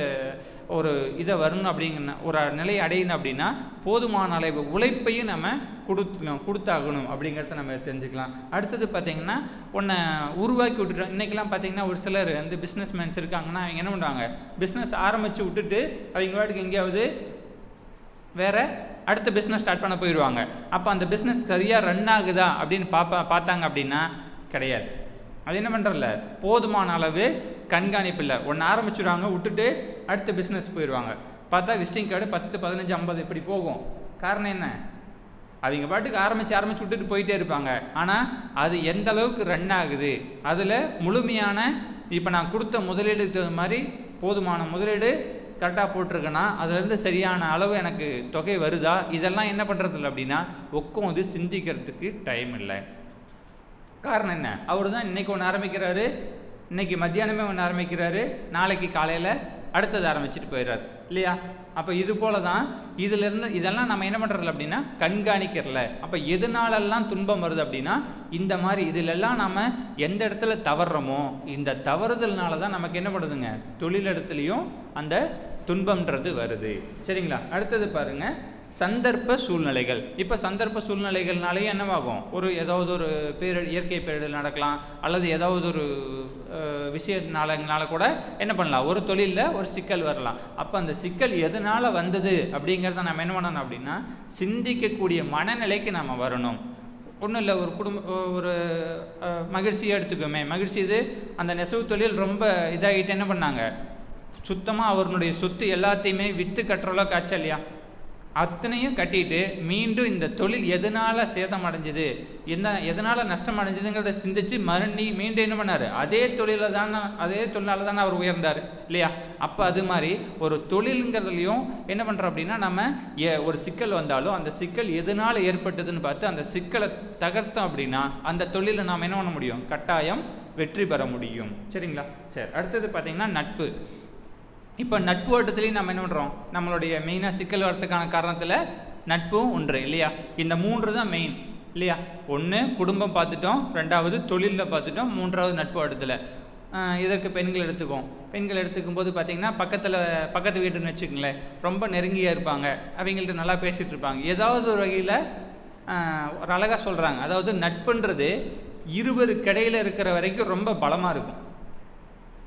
ஒரு இதை வரணும் அப்படிங்கிற ஒரு நிலையை அடையணும் அப்படின்னா போதுமான அளவு உழைப்பையும் நம்ம கொடுத்தாகணும் அப்படிங்கிறத நம்ம தெரிஞ்சுக்கலாம். அடுத்தது பார்த்திங்கன்னா ஒன்றை உருவாக்கி விட்டுட்டோம். இன்றைக்கெல்லாம் பார்த்திங்கன்னா ஒரு சிலர் பிஸ்னஸ் மேன்ஸ் இருக்காங்கன்னா அவங்க என்ன பண்ணுவாங்க? பிஸ்னஸ் ஆரம்பித்து விட்டுட்டு அவங்க வாட்டுக்கு எங்கேயாவது வேறு அடுத்த பிஸ்னஸ் ஸ்டார்ட் பண்ண போயிடுவாங்க. அப்போ அந்த பிஸ்னஸ் சரியாக ரன் ஆகுதா அப்படின்னு பார்த்தாங்க அப்படின்னா கிடையாது. அது என்ன பண்ணுறல, போதுமான அளவு கண்காணிப்பு இல்லை. ஒன்று ஆரம்பிச்சுடுவாங்க, விட்டுட்டு அடுத்த பிஸ்னஸ் போயிடுவாங்க. பார்த்தா விசிட்டிங் கார்டு 10, 15, 50 இப்படி போகும். காரணம் என்ன? அவங்க பாட்டுக்கு ஆரம்பித்து விட்டுட்டு போயிட்டே இருப்பாங்க. ஆனால் அது எந்த அளவுக்கு ரன் ஆகுது, அதில் முழுமையான இப்போ நான் கொடுத்த முதலீடுக்கு தகுந்த மாதிரி போதுமான முதலீடு கரெக்டாக போட்டிருக்கேன்னா அதுலேருந்து சரியான அளவு எனக்கு தொகை வருதா, இதெல்லாம் என்ன பண்ணுறதில்ல அப்படின்னா உட்காந்து சிந்திக்கிறதுக்கு டைம் இல்லை. காரணம் என்ன? அவர் தான் இன்றைக்கி ஒன்று ஆரம்பிக்கிறாரு, இன்றைக்கி மத்தியானமே ஒன்று ஆரம்பிக்கிறாரு, நாளைக்கு காலையில் அடுத்தது ஆரம்பிச்சுட்டு போயிடுறாரு இல்லையா? அப்போ இது போல தான் இதிலிருந்து இதெல்லாம் நம்ம என்ன பண்ணுறதில்ல அப்படின்னா கண்காணிக்கிறல. அப்போ எதனாலெல்லாம் துன்பம் வருது அப்படின்னா இந்த மாதிரி இதிலெல்லாம் நம்ம எந்த இடத்துல தவறுறோமோ இந்த தவறுதல்னால தான் நமக்கு என்ன பண்ணுதுங்க தொழிலிடத்துலையும் அந்த துன்பம்ன்றது வருது. சரிங்களா? அடுத்தது பாருங்க, சந்தர்ப்ப சூழ்நிலைகள். இப்போ சந்தர்ப்ப சூழ்நிலைகள்னாலே என்னவாகும், ஏதாவது ஒரு இயற்கை பேரிடர் நடக்கலாம், அல்லது ஏதாவது ஒரு விஷயத்தினால கூட என்ன பண்ணலாம், ஒரு தொழிலில் ஒரு சிக்கல் வரலாம். அப்போ அந்த சிக்கல் எதனால் வந்தது அப்படிங்கிறத நம்ம என்ன பண்ணணும் அப்படின்னா சிந்திக்கக்கூடிய மனநிலைக்கு நம்ம வரணும். ஒன்றும் இல்லை, ஒரு மகிழ்ச்சியை எடுத்துக்கோமே. மகிழ்ச்சி இது அந்த நெசவு தொழில் ரொம்ப இதாகிட்டு என்ன பண்ணாங்க, சுத்தமாக அவருடைய சொத்து எல்லாத்தையுமே விற்று கட்டுறளவுக்கு ஆச்சு இல்லையா? அத்தனையும் கட்டிட்டு மீண்டும் இந்த தொழில் எதனால் சேதம் அடைஞ்சிது, எதனால் நஷ்டம் அடைஞ்சதுங்கிறத சிந்திச்சு மீண்டும் என்ன பண்ணார், அதே தொழிலால் தானே அவர் உயர்ந்தார் இல்லையா? அப்போ அது மாதிரி ஒரு தொழிலுங்கிறதுலையும் என்ன பண்ணுறோம் அப்படின்னா நம்ம ஒரு சிக்கல் வந்தாலும் அந்த சிக்கல் எதனால் ஏற்பட்டதுன்னு பார்த்து அந்த சிக்கலை தகர்த்தோம் அப்படின்னா அந்த தொழிலை நாம் என்ன பண்ண முடியும், கட்டாயம் வெற்றி பெற முடியும். சரிங்களா? சரி, அடுத்தது பார்த்திங்கன்னா நட்பு. இப்போ நட்பு ஓட்டத்துலேயும் நம்ம என்ன பண்ணுறோம், நம்மளுடைய மெயினாக சிக்கல் வரத்துக்கான காரணத்தில் நட்பும் ஒன்று இல்லையா? இந்த 3 தான் மெயின் இல்லையா? ஒன்று குடும்பம் பார்த்துட்டோம், 2வது தொழிலில் பார்த்துட்டோம், 3வது நட்பு ஓட்டத்தில். இதற்கு பெண்கள் எடுத்துக்கும். பெண்கள் எடுத்துக்கும் போது பார்த்திங்கன்னா பக்கத்து வீட்டுன்னு வச்சுக்கோங்களேன், ரொம்ப நெருங்கியாக இருப்பாங்க, அவங்கள்ட்ட நல்லா பேசிகிட்டு இருப்பாங்க. ஏதாவது ஒரு வகையில் ஒரு அழகாக சொல்கிறாங்க, அதாவது நட்புன்றது இருவருக்கிடையில் இருக்கிற வரைக்கும் ரொம்ப பலமாக இருக்கும்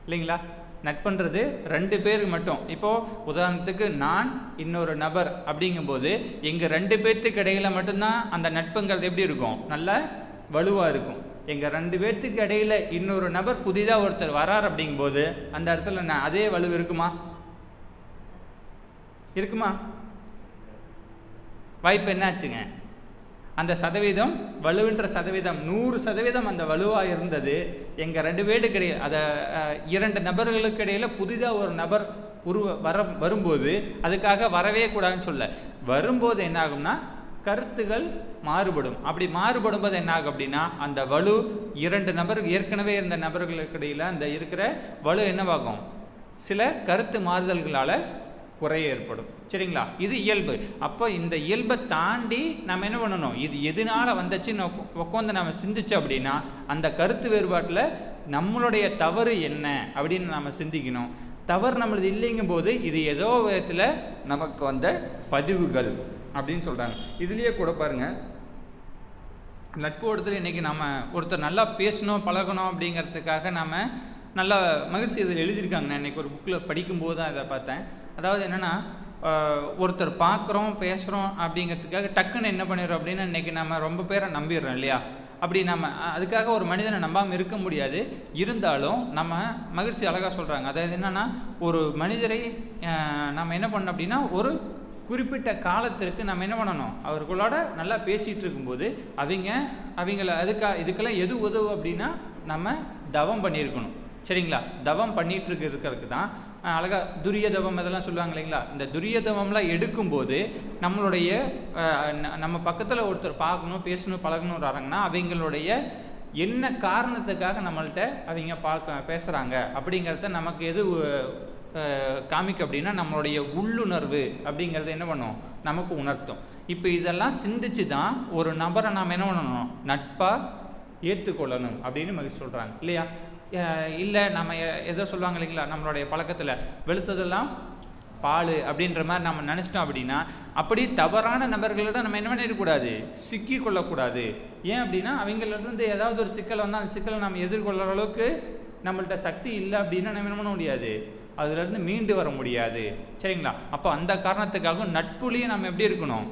இல்லைங்களா? நட்புன்றது 2 பேருக்கு மட்டும். இப்போது உதாரணத்துக்கு நான் இன்னொரு நபர் அப்படிங்கும்போது எங்கள் 2 பேர்த்துக்கு இடையில் மட்டும்தான் அந்த நட்புங்கிறது எப்படி இருக்கும், நல்லா வலுவாக இருக்கும். எங்கள் 2 பேர்த்துக்கு இடையில் இன்னொரு நபர் புதிதாக ஒருத்தர் வரார் அப்படிங்கும்போது அந்த இடத்துல அதே வலு இருக்குமா? வாய்ப்பு என்னாச்சுங்க, அந்த சதவீதம் வலுவின்ற சதவீதம் 100% அந்த வலுவாக இருந்தது. எங்கள் 2 பேருக்கு இடையே, அதை 2 நபர்களுக்கு இடையில் புதிதாக ஒரு நபர் வரும்போது அதுக்காக வரவே கூடாதுன்னு சொல்ல, வரும்போது என்ன ஆகும்னா கருத்துகள் மாறுபடும். அப்படி மாறுபடும் போது என்ன ஆகும் அப்படின்னா அந்த வலு 2 நபர்கள் ஏற்கனவே இருந்த நபர்களுக்கு இடையில் அந்த இருக்கிற வலு என்னவாகும், சில கருத்து மாறுதல்களால் குறைய ஏற்படும். சரிங்களா? இது இயல்பு. அப்போ இந்த இயல்பை தாண்டி நம்ம என்ன பண்ணணும், இது எதனால வந்துச்சுன்னு உட்காந்து நம்ம சிந்திச்சோம் அப்படின்னா அந்த கருத்து வேறுபாட்டில் நம்மளுடைய தவறு என்ன அப்படின்னு நம்ம சிந்திக்கணும். தவறு நம்மளது இல்லைங்கும் போது இது ஏதோ விதத்தில் நமக்கு வந்த பதிவுகள் அப்படின்னு சொல்கிறாங்க. இதுலேயே கூட பாருங்கள், நட்பு ஓட்டத்தில் இன்றைக்கி நம்ம ஒருத்தர் நல்லா பேசணும் பழகணும் அப்படிங்கிறதுக்காக நம்ம நல்லா மகிழ்ச்சி இதில் எழுதியிருக்காங்க. நான் இன்றைக்கி ஒரு புக்கில் படிக்கும்போது தான் இதை பார்த்தேன். அதாவது என்னென்னா, ஒருத்தர் பார்க்குறோம் பேசுகிறோம் அப்படிங்கிறதுக்காக டக்குன்னு என்ன பண்ணிடுறோம் அப்படின்னா இன்றைக்கி நம்ம ரொம்ப பேரை நம்பிடுறோம் இல்லையா? அப்படி நம்ம அதுக்காக ஒரு மனிதனை நம்பாமல் இருக்க முடியாது. இருந்தாலும் நம்ம மகிழ்ச்சி அழகாக சொல்கிறாங்க, அதாவது என்னென்னா ஒரு மனிதரை நம்ம என்ன பண்ணணும் அப்படின்னா ஒரு குறிப்பிட்ட காலத்திற்கு நம்ம என்ன பண்ணணும், அவர்களோட நல்லா பேசிகிட்டு இருக்கும்போது இதுக்கெல்லாம் எது உதவு அப்படின்னா நம்ம தவம் பண்ணியிருக்கணும். சரிங்களா? தவம் பண்ணிகிட்டு இருக்கிறதுக்கு தான் அழகாக துரிய தவம் இதெல்லாம் சொல்லுவாங்க இல்லைங்களா? இந்த துரிய தவம்லாம் எடுக்கும்போது நம்மளுடைய நம்ம பக்கத்தில் ஒருத்தர் பார்க்கணும் பேசணும் பழகணும் வராங்கன்னா அவங்களுடைய என்ன காரணத்துக்காக நம்மள்கிட்ட அவங்க பேசுகிறாங்க அப்படிங்கிறத நமக்கு எது காமிக்க அப்படின்னா நம்மளுடைய உள்ளுணர்வு அப்படிங்கிறத என்ன பண்ணும், நமக்கு உணர்த்தும். இப்போ இதெல்லாம் சிந்திச்சு தான் ஒரு நபரை நாம் என்ன பண்ணணும், நட்பாக ஏற்றுக்கொள்ளணும் அப்படின்னு மகிழ்ச்சி சொல்கிறாங்க இல்லையா? இல்லை நம்ம ஏதோ சொல்லுவாங்க இல்லைங்களா, நம்மளுடைய பழக்கத்தில் வெளுத்ததெல்லாம் பால் அப்படின்ற மாதிரி நம்ம நினச்சிட்டோம் அப்படின்னா அப்படி தவறான நபர்களிட நம்ம என்ன பண்ணிடக்கூடாது, சிக்கி கொள்ளக்கூடாது. ஏன் அப்படின்னா அவங்களிருந்து ஏதாவது ஒரு சிக்கல் வந்தால் அந்த சிக்கலை நம்ம எதிர்கொள்கிற அளவுக்கு நம்மள்கிட்ட சக்தி இல்லை அப்படின்னா நம்ம என்ன பண்ண முடியாது, அதுலேருந்து மீண்டு வர முடியாது. சரிங்களா? அப்போ அந்த காரணத்துக்காகவும் நட்புலேயே நம்ம எப்படி இருக்கணும்,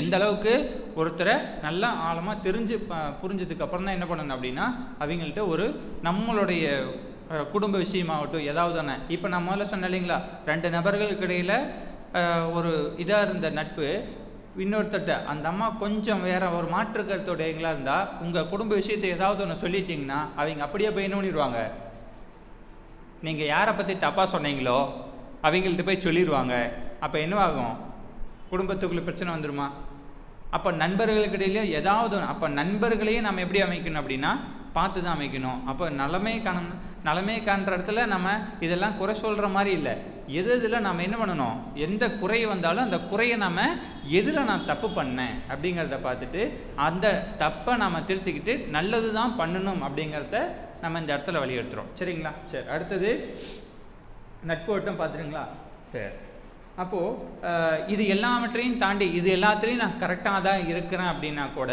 எந்த அளவுக்கு ஒருத்தரை நல்லா ஆழமாக புரிஞ்சதுக்கு அப்புறம் தான் என்ன பண்ணணும் அப்படின்னா அவங்கள்ட்ட ஒரு நம்மளுடைய குடும்ப விஷயமாகட்டும் ஏதாவது தானே. இப்போ நான் முதல்ல சொன்னேன் இல்லைங்களா, 2 நபர்களுக்கு இடையில் ஒரு இதாக இருந்த நட்பு இன்னொருத்தட்ட அந்த அம்மா கொஞ்சம் வேற ஒரு மாற்று கருத்துடையங்களா இருந்தால் உங்கள் குடும்ப விஷயத்தை ஏதாவது ஒன்று சொல்லிட்டீங்கன்னா அவங்க அப்படியே போய் என்ன பண்ணிடுவாங்க, நீங்கள் யாரை பற்றி தப்பாக சொன்னீங்களோ அவங்கள்ட்ட போய் சொல்லிடுவாங்க. அப்போ என்னவாகும், குடும்பத்துக்குள்ளே பிரச்சனை வந்துடுமா? அப்போ நண்பர்களுக்கு இடையிலே ஏதாவது அப்போ நண்பர்களையே நம்ம எப்படி அமைக்கணும் அப்படின்னா பார்த்து தான் அமைக்கணும். அப்போ நலமே காண்ற இடத்துல நம்ம இதெல்லாம் குறை சொல்கிற மாதிரி இல்லை. இதில் நம்ம என்ன பண்ணணும், எந்த குறை வந்தாலும் அந்த குறையை நம்ம எதில் நான் தப்பு பண்ணேன் அப்படிங்கிறத பார்த்துட்டு அந்த தப்பை நம்ம திருத்திக்கிட்டு நல்லது தான் பண்ணணும் அப்படிங்கிறத நம்ம இந்த இடத்துல வலியுறுத்துகிறோம். சரிங்களா? சரி, அடுத்தது நட்பு வட்டம் பார்த்துருங்களா? சரி, அப்போது இது எல்லாவற்றையும் தாண்டி இது எல்லாத்துலேயும் நான் கரெக்டாக தான் இருக்கிறேன் அப்படின்னா கூட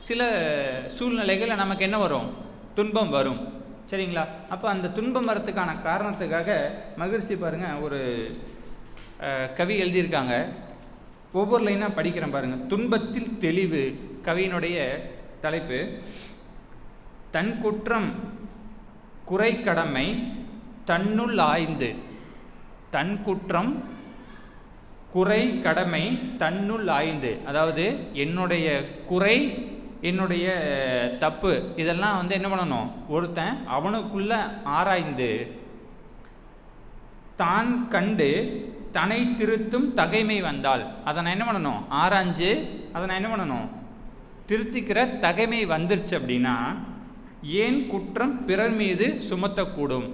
சில சூழ்நிலைகளில் நமக்கு என்ன வரும், துன்பம் வரும். சரிங்களா? அப்போ அந்த துன்பம் வரத்துக்கான காரணத்துக்காக மகிழ்ச்சி பாருங்கள், ஒரு கவி எழுதியிருக்காங்க. ஒவ்வொரு லைனாக படிக்கிறேன் பாருங்கள். துன்பத்தில் தெளிவு. கவியினுடைய தலைப்பு, தன் குற்றம் குறை கடமை தன்னுள் ஆய்ந்து. தன் குற்றம் குறை கடமை தன்னுள் ஆய்ந்து. அதாவது என்னுடைய குறை, என்னுடைய தப்பு, இதெல்லாம் என்ன பண்ணணும், ஒருத்தன் அவனுக்குள்ள ஆராய்ந்து தான் கண்டு தன்னை திருத்தும் தகைமை வந்தால், அதை நான் என்ன பண்ணணும், ஆராய்ஞ்சு அதை நான் என்ன பண்ணணும், திருத்திக்கிற தகைமை வந்துருச்சு அப்படின்னா ஏன் குற்றம் பிறர் மீது சுமத்தக்கூடும்.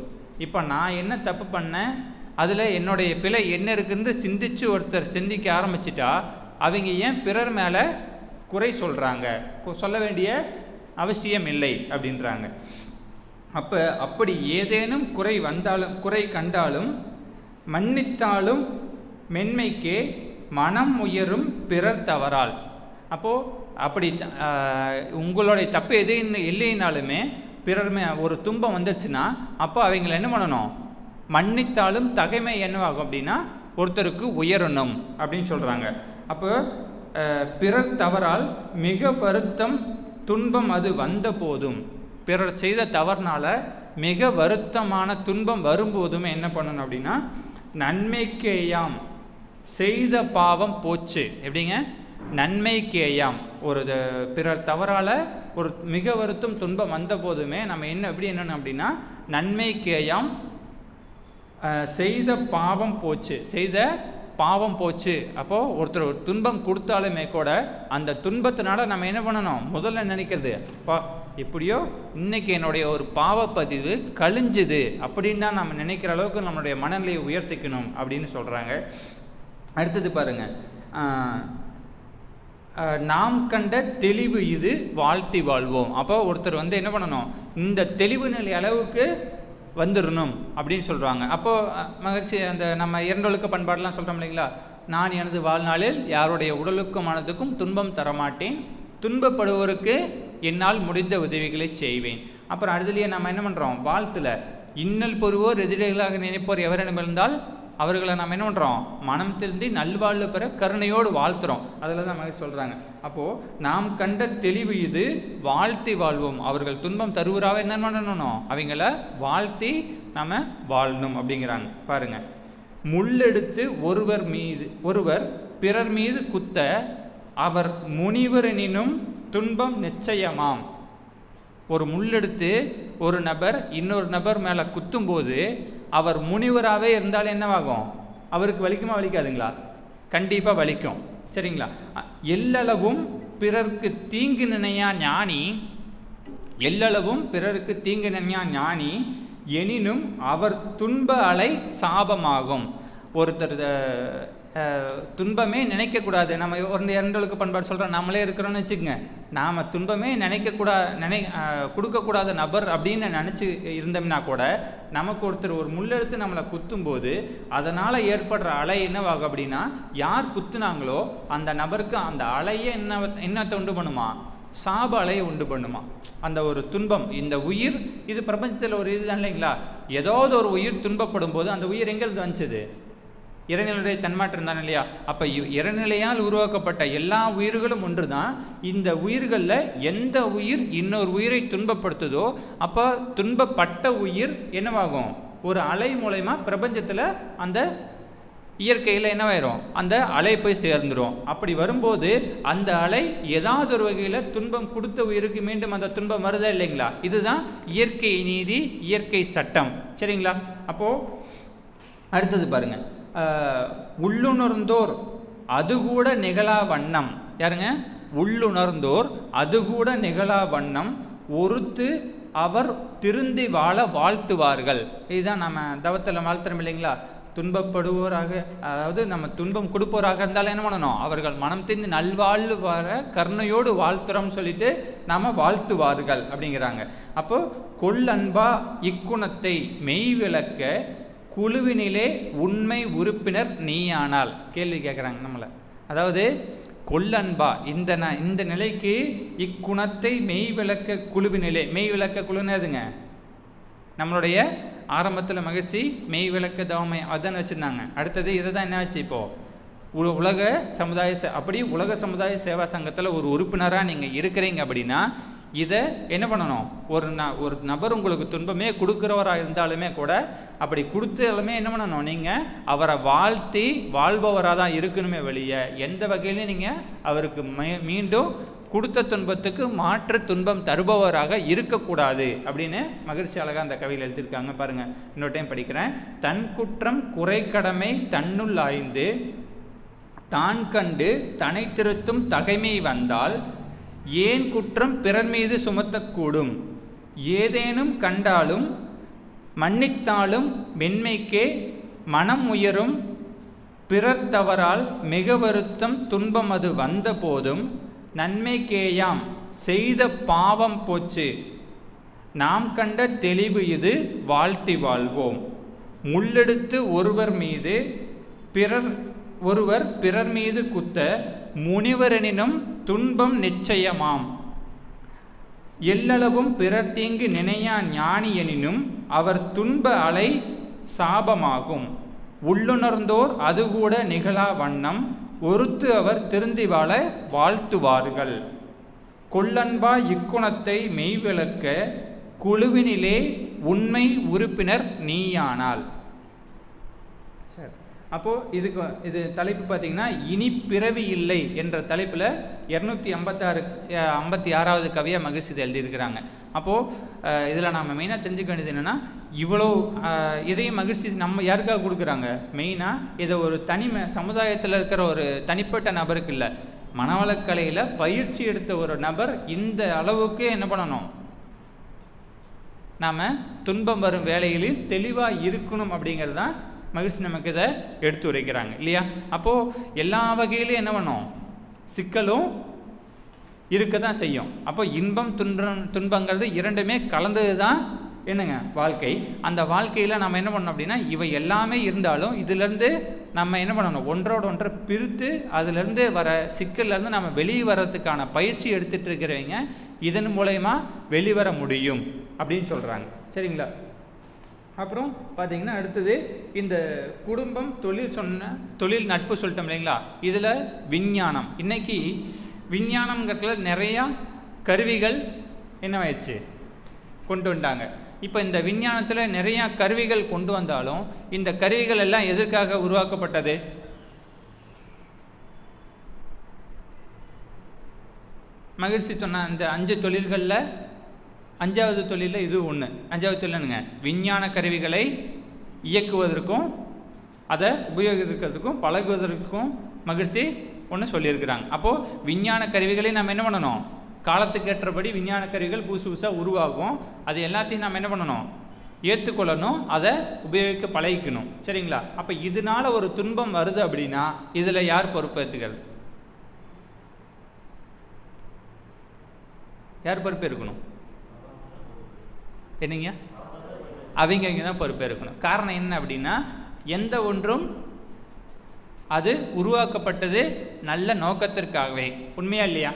இப்போ நான் என்ன தப்பு பண்ணேன், அதில் என்னுடைய பிழை என்ன இருக்குன்னு சிந்திச்சு ஒருத்தர் சிந்திக்க ஆரம்பிச்சிட்டா அவங்க ஏன் பிறர் மேலே குறை சொல்கிறாங்க, சொல்ல வேண்டிய அவசியம் இல்லை அப்படின்றாங்க. அப்போ அப்படி ஏதேனும் குறை வந்தாலும் குறை கண்டாலும் மன்னித்தாலும் மென்மைக்கே மனம் உயரும் பிறர் தவறால். அப்போது அப்படி உங்களுடைய தப்பு எது இல்லைனாலுமே பிறர்மே ஒரு துன்பம் வந்துடுச்சுன்னா அப்போ அவங்கள என்ன பண்ணணும், மன்னித்தாலும் தகைமை என்னவாகும் அப்படின்னா ஒருத்தருக்கு உயரணும் அப்படின்னு சொல்கிறாங்க. அப்போ பிறர் தவறால் மிக வருத்தம் துன்பம் அது வந்த போதும், பிறர் செய்த தவறுனால மிக வருத்தமான துன்பம் வரும்போதுமே என்ன பண்ணணும் அப்படின்னா நன்மைக்கேயாம் செய்த பாவம் போச்சு. எப்படிங்க, நன்மைக்கேயாம். ஒரு பிறர் தவறால் ஒரு மிக வருத்தம் துன்பம் வந்த போதுமே நம்ம எப்படி என்னன்னு அப்படின்னா நன்மைக்கேயாம் செய்த பாவம் போச்சு, செய்த பாவம் போச்சு. அப்போது ஒருத்தர் ஒரு துன்பம் கொடுத்தாலுமே கூட அந்த துன்பத்தினால நம்ம என்ன பண்ணணும், முதல்ல நினைக்கிறது அப்பா எப்படியோ இன்னைக்கு என்னுடைய ஒரு பாவப்பதிவு கழிஞ்சுது அப்படின்னு தான் நம்ம நினைக்கிற அளவுக்கு நம்மளுடைய மனநிலையை உயர்த்திக்கணும் அப்படின்னு சொல்கிறாங்க. அடுத்தது பாருங்கள், நாம் கண்ட தெளிவு இது வாழ்த்தி வாழ்வோம். அப்போ ஒருத்தர் என்ன பண்ணணும், இந்த தெளிவு நிலை அளவுக்கு வந்துடணும் அப்படின்னு சொல்கிறாங்க. அப்போது மகிழ்ச்சி அந்த நம்ம இரண்டொழுக்க பண்பாடெலாம் சொல்கிறோம் இல்லைங்களா, நான் எனது வாழ்நாளில் யாருடைய உடலுக்கும் மனதுக்கும் துன்பம் தரமாட்டேன், துன்பப்படுவோருக்கு என்னால் முடிந்த உதவிகளை செய்வேன். அப்புறம் அடுத்தலையே நம்ம என்ன பண்ணுறோம், வாழ்த்தில் இன்னல் பொறுவோர் எதிரிகளாக நினைப்போர் எவரெனும் இருந்தால் அவர்களை நம்ம என்ன பண்ணுறோம், மனம் திருந்தி நல்வாழ்வு பெற கருணையோடு வாழ்த்துறோம். அதில் தான் மகிழ்ச்சி சொல்கிறாங்க. அப்போது நாம் கண்ட தெளிவு இது வாழ்த்தி வாழ்வோம். அவர்கள் துன்பம் தருவராக என்ன பண்ணணும், அவங்கள வாழ்த்தி நம்ம வாழணும் அப்படிங்கிறாங்க. பாருங்கள், முள்ளெடுத்து ஒருவர் பிறர் மீது குத்த அவர் முனிவரெனினும் துன்பம் நிச்சயமாம். ஒரு முள்ளெடுத்து ஒரு நபர் இன்னொரு நபர் மேலே குத்தும்போது அவர் முனிவராகவே இருந்தாலும் என்னவாகும், அவருக்கு வலிக்குமா வலிக்காதுங்களா, கண்டிப்பாக வலிக்கும். சரிங்களா? எல்லளவும் பிறருக்கு தீங்கு நினையா ஞானி, எல்லளவும் பிறருக்கு தீங்கு நினையா ஞானி எனினும் அவர் துன்ப அலை சாபமாகும். ஒருத்தர் துன்பமே நினைக்கக்கூடாது. நம்ம ஒரு இரண்டலுக்கு பண்பாடு சொல்கிறோம், நம்மளே இருக்கிறோன்னு வச்சுக்கோங்க, நாம் துன்பமே கொடுக்கக்கூடாத நபர் அப்படின்னு நினச்சி இருந்தோம்னா கூட நமக்கு ஒருத்தர் ஒரு முள்ளெடுத்து நம்மளை குத்தும்போது அதனால் ஏற்படுற அலை என்னவாகும் அப்படின்னா யார் குத்துனாங்களோ அந்த நபருக்கு அந்த அலையை என்னத்தை உண்டு பண்ணுமா, சாப அலையை உண்டு பண்ணுமா. அந்த ஒரு துன்பம், இந்த உயிர் இது பிரபஞ்சத்தில் ஒரு இதுதான் இல்லைங்களா, ஏதாவது ஒரு உயிர் துன்பப்படும் போது அந்த உயிர் எங்கேருந்து வந்துச்சது, இறைநிலையுடைய தன்மாற்றம் தான் இல்லையா. அப்போ இறைநிலையால் உருவாக்கப்பட்ட எல்லா உயிர்களும் ஒன்று தான். இந்த உயிர்களில் எந்த உயிர் இன்னொரு உயிரை துன்பப்படுத்துதோ அப்போ துன்பப்பட்ட உயிர் என்னவாகும், ஒரு அலை மூலமா பிரபஞ்சத்தில் அந்த இயற்கையில் என்னவாயிரும், அந்த அலை போய் சேர்ந்துடும். அப்படி வரும்போது அந்த அலை ஏதாவது ஒரு வகையில் துன்பம் கொடுத்த உயிருக்கு மீண்டும் அந்த துன்பம் வருதா இல்லைங்களா. இதுதான் இயற்கை நீதி, இயற்கை சட்டம். சரிங்களா? அப்போது அடுத்தது பாருங்கள், உள்ளுணர்ந்தோர் அது கூட நிகழா வண்ணம். யாருங்க, உள்ளுணர்ந்தோர் அது கூட நிகழா வண்ணம் ஒருத்து அவர் திருந்தி வாழ வாழ்த்துவார்கள். இதுதான் நம்ம தவத்தில் வாழ்த்துறோம் இல்லைங்களா? துன்பப்படுவோராக, அதாவது நம்ம துன்பம் கொடுப்போராக இருந்தாலும் என்ன பண்ணணும், அவர்கள் மனம் தெரிந்து நல்வாழ்வு வர கருணையோடு வாழ்த்துறோம்னு சொல்லிட்டு நாம வாழ்த்துவார்கள் அப்படிங்கிறாங்க. அப்போ கொள்ளன்பா இக்குணத்தை மெய் விளக்க குழுவினிலே உண்மை உறுப்பினர் நீயானால். கேள்வி கேட்குறாங்க நம்மளை. அதாவது கொள்ளன்பா இந்த நிலைக்கு இக்குணத்தை மெய் விளக்க குழுவினிலே, மெய் விளக்க குழுனதுங்க நம்மளுடைய ஆரம்பத்தில் மகிழ்ச்சி மெய் விளக்க தவமை அதான் வச்சுருந்தாங்க. அடுத்தது இதை தான் என்ன ஆச்சு, இப்போது உலக சமுதாய அப்படி உலக சமுதாய சேவா சங்கத்தில் ஒரு உறுப்பினராக நீங்கள் இருக்கிறீங்க அப்படின்னா இதை என்ன பண்ணணும், ஒரு நபர் உங்களுக்கு துன்பமே கொடுக்குறவராக இருந்தாலுமே கூட அப்படி கொடுத்தாலுமே என்ன பண்ணணும், நீங்கள் அவரை வாழ்த்தி வாழ்பவராக தான் இருக்கணுமே வெளியே எந்த வகையிலையும் நீங்கள் அவருக்கு மீண்டும் கொடுத்த துன்பத்துக்கு மாற்று துன்பம் தருபவராக இருக்கக்கூடாது அப்படின்னு மகிழ்ச்சி அழகாக அந்த கவியில் எழுதியிருக்காங்க. பாருங்கள், இன்னொரு டைம் படிக்கிறேன். தன் குற்றம் குறை கடமை தன்னுள் ஆய்ந்து தான் கண்டு தனை திருத்தும் தகைமை வந்தால் ஏன் குற்றம் பிறர் மீது சுமத்தக்கூடும். ஏதேனும் கண்டாலும் மன்னித்தாலும் மென்மைக்கே மனம் உயரும் பிறர் தவறால் மிக வருத்தம் துன்பம் அது வந்த போதும் நன்மைக்கேயாம் செய்த பாவம் போச்சு நாம் கண்ட தெளிவு இது வாழ்த்தி வாழ்வோம். முள்ளெடுத்து ஒருவர் பிறர் மீது குத்த முனிவரெனினும் துன்பம் நிச்சயமாம். எல்லளவும் பிறர் தீங்கு நினையா ஞானி எனினும் அவர் துன்ப அலை சாபமாகும். உள்ளுணர்ந்தோர் அதுகூட நிகழா வண்ணம் ஒருத்து அவர் திருந்தி வாழ வாழ்த்துவார்கள். கொள்ளன்பா இக்குணத்தை மெய்விளக்க குழுவினிலே உண்மை உறுப்பினர் நீயானால். சரி, அப்போது இது தலைப்பு பார்த்தீங்கன்னா இனி பிறவி இல்லை என்ற தலைப்பில் 256வது கவியாக மகிழ்ச்சி எழுதியிருக்கிறாங்க. அப்போது இதில் நாம் மெயினாக தெரிஞ்சுக்க வேண்டியது என்னென்னா, இவ்வளோ இதையும் மகிழ்ச்சி நம்ம யாருக்காக கொடுக்குறாங்க, மெயினாக இதை ஒரு சமுதாயத்தில் இருக்கிற ஒரு தனிப்பட்ட நபருக்கு இல்லை, மனவளக்கலையில் பயிற்சி எடுத்த ஒரு நபர் இந்த அளவுக்கு என்ன பண்ணணும், நாம் துன்பம் வரும் வேலையிலையும் தெளிவாக இருக்கணும் அப்படிங்கிறது தான் மகிழ்ச்சி நமக்கு இதை எடுத்து உரைக்கிறாங்க இல்லையா. அப்போது எல்லா வகையிலையும் என்ன பண்ணோம், சிக்கலும் இருக்க தான் செய்யும். அப்போ இன்பம் துன்பங்கிறது இரண்டுமே கலந்தது தான் என்னங்க வாழ்க்கை. அந்த வாழ்க்கையில் நம்ம என்ன பண்ணணும் அப்படின்னா, இவை எல்லாமே இருந்தாலும் இதிலேருந்து நம்ம என்ன பண்ணணும், ஒன்றோடு ஒன்றை பிரித்து அதிலேருந்து வர சிக்கல்லேருந்து நம்ம வெளியே வர்றதுக்கான பயிற்சி எடுத்துகிட்டு இருக்கிறவங்க இதன் மூலயமா வெளிவர முடியும் அப்படின்னு சொல்கிறாங்க. சரிங்களா. அப்புறம் பார்த்தீங்கன்னா அடுத்தது இந்த குடும்பம் தொழில் நட்பு சொல்லிட்டோம் இல்லைங்களா. இதில் விஞ்ஞானம், இன்னைக்கு விஞ்ஞானம்ங்கிறதுல நிறையா கருவிகள் என்னவாயிடுச்சு கொண்டு வந்தாங்க. இப்போ இந்த விஞ்ஞானத்தில் நிறையா கருவிகள் கொண்டு வந்தாலும் இந்த கருவிகள் எல்லாம் எதற்காக உருவாக்கப்பட்டது, மகிழ்ச்சி சொன்ன அந்த 5 தொழில்களில் 5வது தொழிலில் இது ஒன்று. 5வது தொழில்னுங்க விஞ்ஞான கருவிகளை இயக்குவதற்கும் அதை உபயோகிக்கிறதுக்கும் பழகுவதற்கும் மகிழ்ச்சி ஒன்று சொல்லியிருக்கிறாங்க. அப்போது விஞ்ஞான கருவிகளை நம்ம என்ன பண்ணணும், காலத்துக்கு ஏற்றபடி விஞ்ஞான கருவிகள் புதுசாக உருவாகும். அது எல்லாத்தையும் நம்ம என்ன பண்ணணும், ஏற்றுக்கொள்ளணும், அதை உபயோகிக்க பழகிக்கணும். சரிங்களா. அப்போ இதனால ஒரு துன்பம் வருது அப்படின்னா இதில் யார் பொறுப்பேற்றுக்கிறது, யார் பொறுப்பு இருக்கணும், என்னங்க அவங்க தான் பொறுப்பே இருக்கணும். காரணம் என்ன அப்படின்னா, எந்த ஒன்றும் அது உருவாக்கப்பட்டது நல்ல நோக்கத்திற்காகவே. உண்மையா இல்லையா.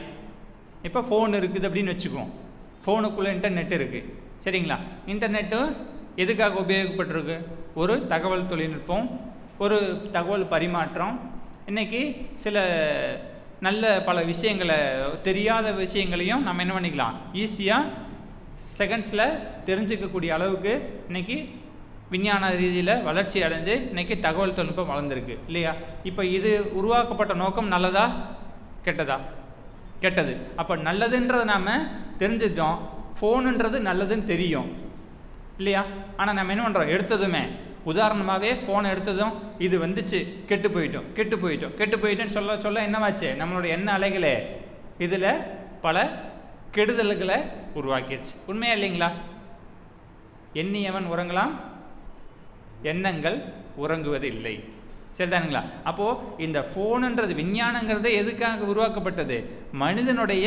இப்போ ஃபோன் இருக்குது அப்படின்னு வச்சுக்குவோம், ஃபோனுக்குள்ளே இன்டர்நெட் இருக்குது. சரிங்களா. இன்டர்நெட்டு எதுக்காக உபயோகப்பட்டிருக்கு, ஒரு தகவல் தொழில்நுட்பம், ஒரு தகவல் பரிமாற்றம். இன்றைக்கி சில நல்ல பல விஷயங்களை, தெரியாத விஷயங்களையும் நம்ம என்ன பண்ணிக்கலாம், ஈஸியாக செகண்ட்ஸில் தெரிஞ்சுக்கக்கூடிய அளவுக்கு இன்றைக்கி விஞ்ஞான ரீதியில் வளர்ச்சி அடைஞ்சு இன்றைக்கி தகவல் தொழில்நுட்பம் வளர்ந்துருக்கு இல்லையா. இப்போ இது உருவாக்கப்பட்ட நோக்கம் நல்லதா கெட்டதா, கெட்டது. அப்போ நல்லதுன்றதை நாம் தெரிஞ்சுட்டோம், ஃபோனுன்றது நல்லதுன்னு தெரியும் இல்லையா. ஆனால் நம்ம என்ன பண்ணுறோம், எடுத்ததுமே உதாரணமாகவே ஃபோனை எடுத்ததும் இது வந்துச்சு கெட்டு போயிட்டோன்னு சொல்ல என்னவாச்சு, நம்மளோட எண்ண அலைகளே இதில் பல கெடுதல்களை உருவாக்கிடுச்சு. உண்மையா இல்லைங்களா? எண்ணியவன் உறங்கலாம், எண்ணங்கள் உறங்குவது இல்லை. சரிதானுங்களா? அப்போது இந்த ஃபோனுன்றது விஞ்ஞானங்கிறது எதுக்காக உருவாக்கப்பட்டது? மனிதனுடைய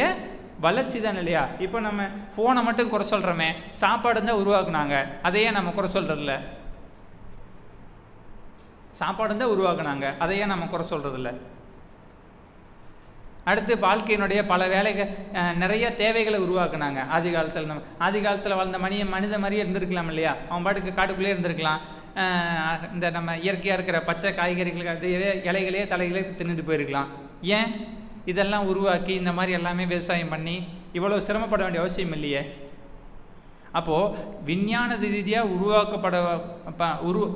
வளர்ச்சி தான் இல்லையா? இப்போ நம்ம ஃபோனை மட்டும் குறை சொல்கிறோமே, சாப்பாடு தான் உருவாக்குனாங்க, அதையே நம்ம குறை சொல்கிறதில்ல. சாப்பாடு தான் உருவாக்குனாங்க, அதையே நம்ம குறை சொல்கிறதில்ல. அடுத்து வாழ்க்கையினுடைய பல வேலைகள், நிறைய தேவைகளை உருவாக்குனாங்க. ஆதி காலத்தில் வாழ்ந்த மனித மாதிரியே இருந்திருக்கலாம் இல்லையா? அவன் பாட்டுக்கு காட்டுக்குள்ளேயே இருந்திருக்கலாம். இந்த நம்ம இயற்கையாக இருக்கிற பச்சை காய்கறிகள் இலைகளே தலைகளே தின்னுட்டு போயிருக்கலாம். ஏன் இதெல்லாம் உருவாக்கி இந்த மாதிரி எல்லாமே விவசாயம் பண்ணி இவ்வளோ சிரமப்பட வேண்டிய அவசியம் இல்லையே. அப்போது விஞ்ஞான ரீதியாக